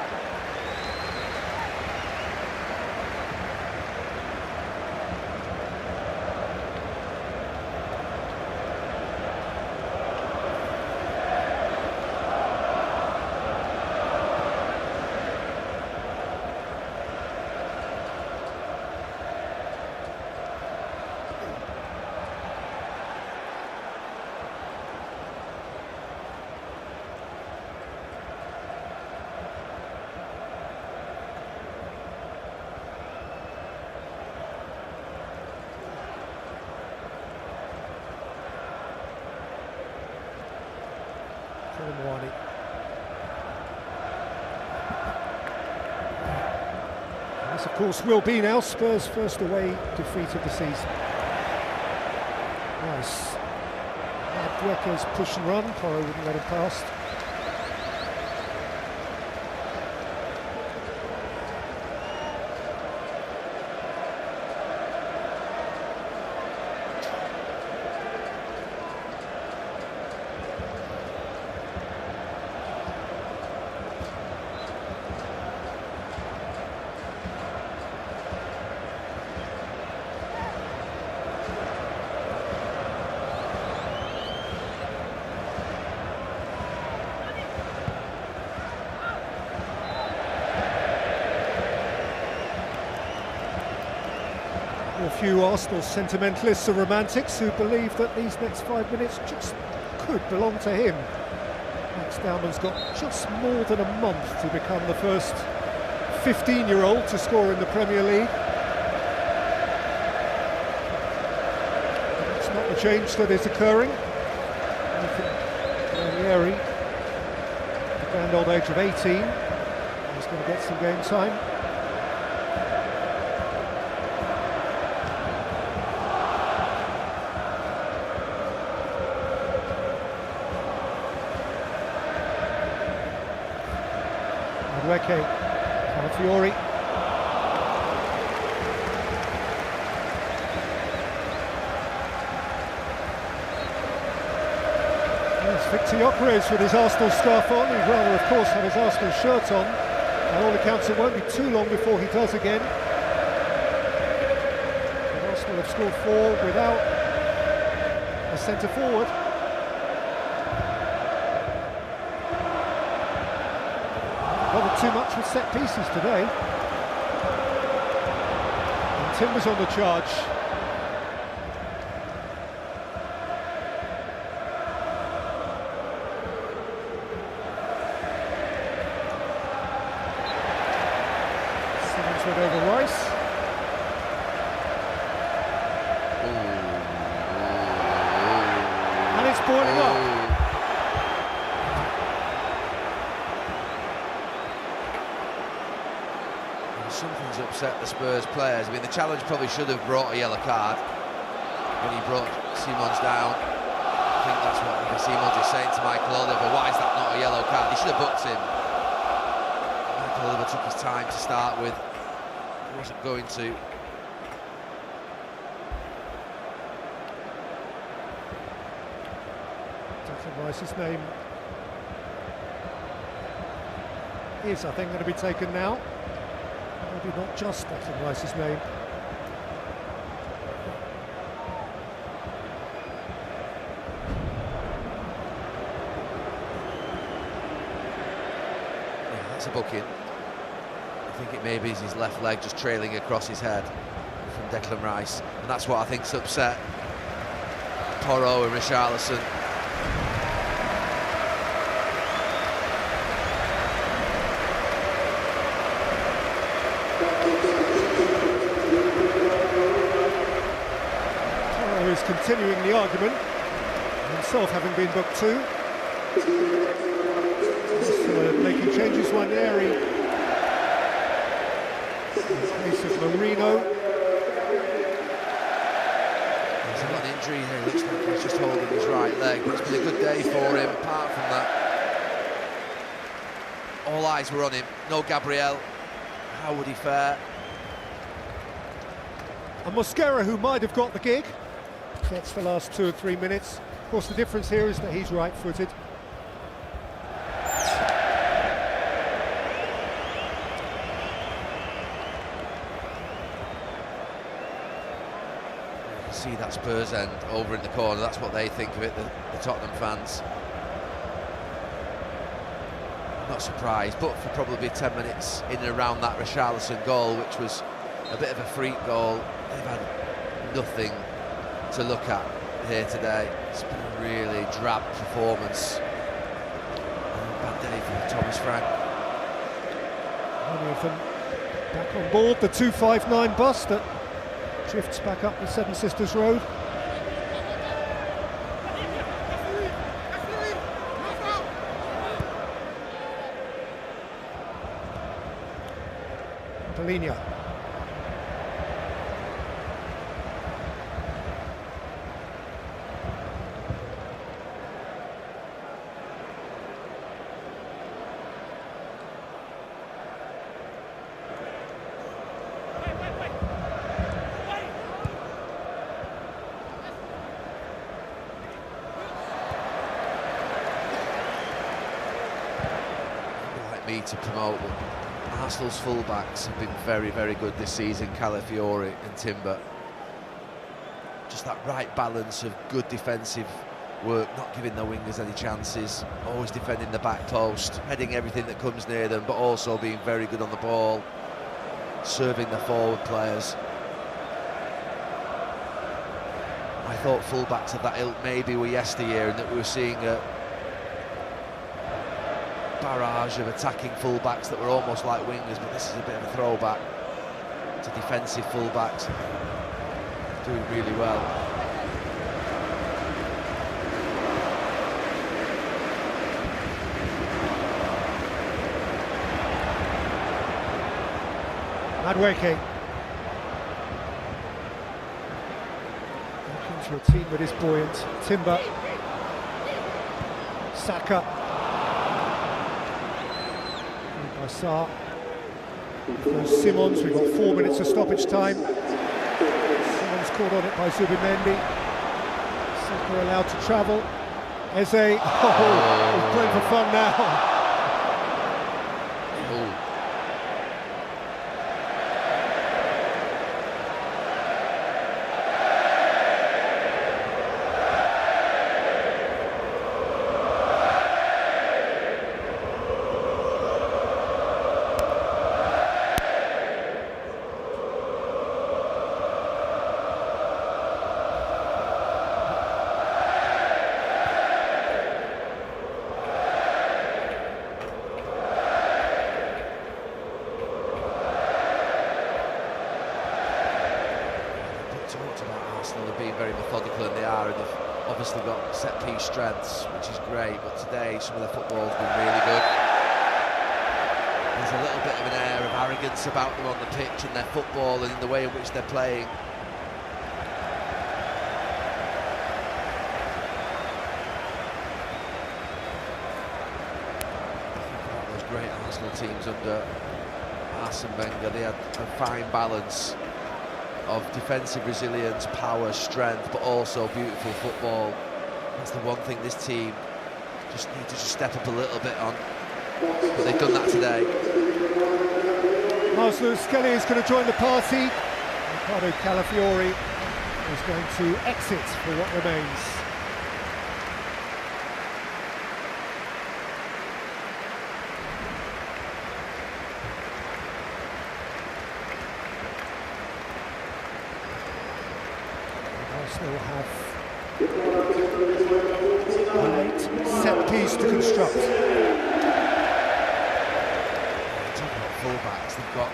𝙎𝙊𝘾𝘼𝙎𝙏. This, of course, will be now Spurs' first away defeat of the season. Nice. Dweckers push and run. 𝙁𝙁 wouldn't let him past. A few Arsenal sentimentalists or romantics who believe that these next 5 minutes just could belong to him. Max Dowman's got just more than a month to become the first 15-year-old to score in the Premier League. That's not the change that is occurring. Ranieri, at the grand old age of 18, is going to get some game time. 𝙀𝙀𝘼𝙋𝙏𝙀𝙍, 𝙀𝙪𝙨𝙞𝙀𝙀𝙀. Yes, Victor Gyökeres with his Arsenal scarf on. He'd rather, of course, have his Arsenal shirt on. By all accounts, it won't be too long before he does again. But Arsenal have scored 4 without a centre-forward. Bothered too much with set pieces today. And Timber's on the charge. Simmons went over Rice. And it's boiling up. Something's upset the Spurs players. I mean, the challenge probably should have brought a yellow card when he brought Simons down. I think that's what Simons is saying to Michael Oliver. Why is that not a yellow card? He should have booked him. Michael Oliver took his time to start with. He wasn't going to. Declan Rice's name is, I think, going to be taken now. Maybe not just Declan Rice's name. Yeah, that's a booking. I think it maybe is his left leg just trailing across his head from Declan Rice, and that's what I think's upset 𝙁𝙁 and 𝙭𝙯𝘾𝘼𝙎𝙏. Is continuing the argument, himself having been booked too. Making changes, Ranieri. In case of Marino. He's got an injury here, looks like he's just holding his right leg, but it's been a good day for him. Apart from that, all eyes were on him. No Gabriel. How would he fare? And Mosquera, who might have got the gig, gets the last 2 or 3 minutes. Of course, the difference here is that he's right-footed. You can see that Spurs end over in the corner. That's what they think of it, the Tottenham fans. I'm not surprised, but for probably 10 minutes in and around that 𝙭𝙯𝘾𝘼𝙎𝙏 goal, which was a bit of a freak goal, they've had nothing to look at here today. It's been a really drab performance. Bad day for Thomas Frank. Many of them back on board the 259 bus that drifts back up the Seven Sisters Road. 𝙎𝙊𝘾𝘼𝙎𝙏. Me to promote them. Arsenal's fullbacks have been very, very good this season, 𝙀𝙀𝘼𝘾𝑝𝘼 and Timber. Just that right balance of good defensive work, not giving the wingers any chances, always defending the back post, heading everything that comes near them, but also being very good on the ball, serving the forward players. I thought fullbacks of that ilk maybe were yesteryear, and that we were seeing a barrage of attacking fullbacks that were almost like wingers, but this is a bit of a throwback to defensive fullbacks doing really well. Madueke looking to a team that is buoyant. Timber, Saka, by Sarr. Simons, we've got 4 minutes of stoppage time. Simons caught on it by 𝙎𝙊𝘾𝘼𝑚𝑏. Saka allowed to travel. Eze, he's playing for fun now. Talked about Arsenal of being very methodical, and they are, and they've obviously got set-piece strengths, which is great, but today some of the football's been really good. There's a little bit of an air of arrogance about them on the pitch and their football and in the way in which they're playing. Those great Arsenal teams under Arsene Wenger, they had a fine balance of defensive resilience, power, strength, but also beautiful football. That's the one thing this team just need to step up a little bit on, but they've done that today. Arsenal Skelly is going to join the party. Ricardo Calafiori is going to exit for what remains. Arsenal have a late set piece to construct. Talking about fullbacks, they've got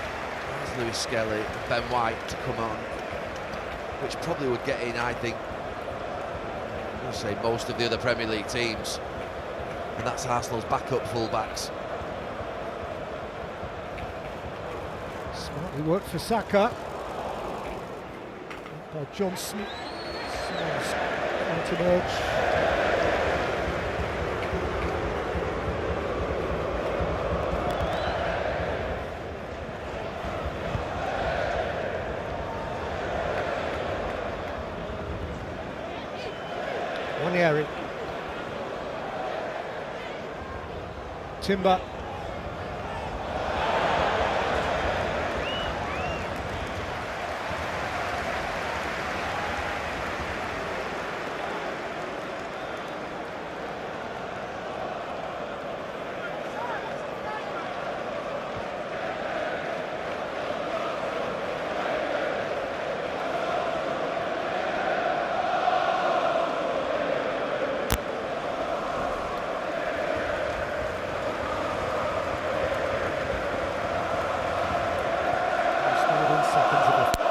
𝙀𝙀𝘾𝑝𝘼 and Ben White to come on, which probably would get in, I think, I'm going to say most of the other Premier League teams, and that's Arsenal's backup fullbacks. Smartly worked for Saka. By Johnson. Simons can't emerge. Onieri. Timber.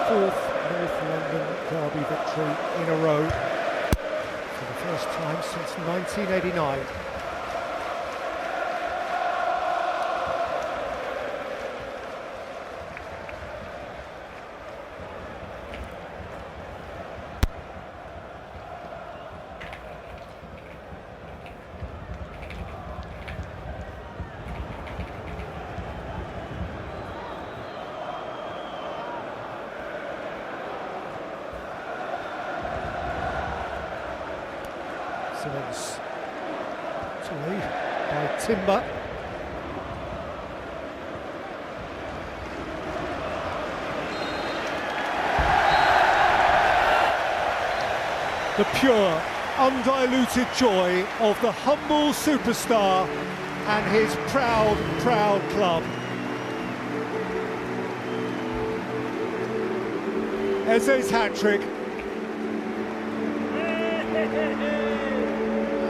Fourth North London derby victory in a row for the first time since 1989. Simmons to lead by Timber. The pure, undiluted joy of the humble superstar and his proud, proud club. Eze hat-trick.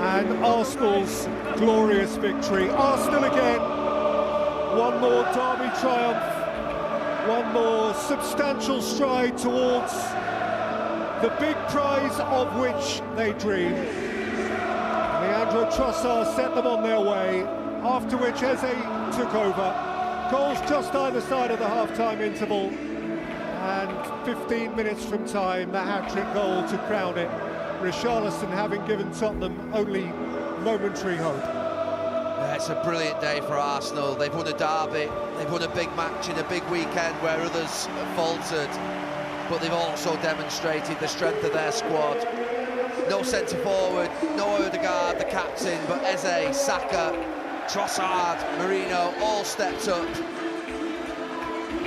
And Arsenal's glorious victory. Arsenal again, one more derby triumph, one more substantial stride towards the big prize of which they dream. Leandro Trossard set them on their way, after which Eze took over. Goals just either side of the half-time interval, and 15 minutes from time, the hat-trick goal to crown it. 𝙭𝙬 having given Tottenham only momentary hope. Yeah, it's a brilliant day for Arsenal. They've won a derby, they've won a big match in a big weekend where others have faltered, but they've also demonstrated the strength of their squad. No centre-forward, no Odegaard, the captain, but Eze, Saka, Trossard, Merino all stepped up,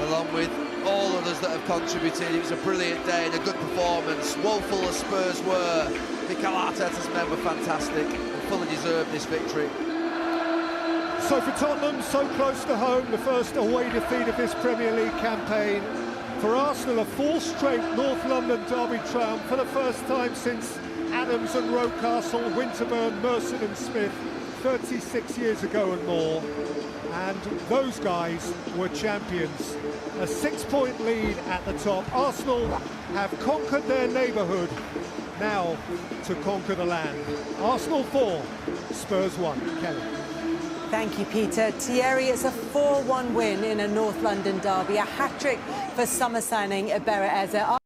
along with all others that have contributed. It was a brilliant day and a good performance. Woeful as Spurs were, Mikel Arteta's men were fantastic and fully deserved this victory. So for Tottenham, so close to home, the first away defeat of this Premier League campaign. For Arsenal, a fourth straight North London derby triumph for the first time since Adams and Rocastle, Winterburn, Merson and Smith 36 years ago and more. And those guys were champions. A 6-point lead at the top. Arsenal have conquered their neighbourhood. Now to conquer the land. Arsenal 4, Spurs 1. Kelly. Thank you, Peter. Thierry, it's a 4-1 win in a North London derby. A hat-trick for summer signing 𝙭𝙬𝘋𝙬𝙀𝙀.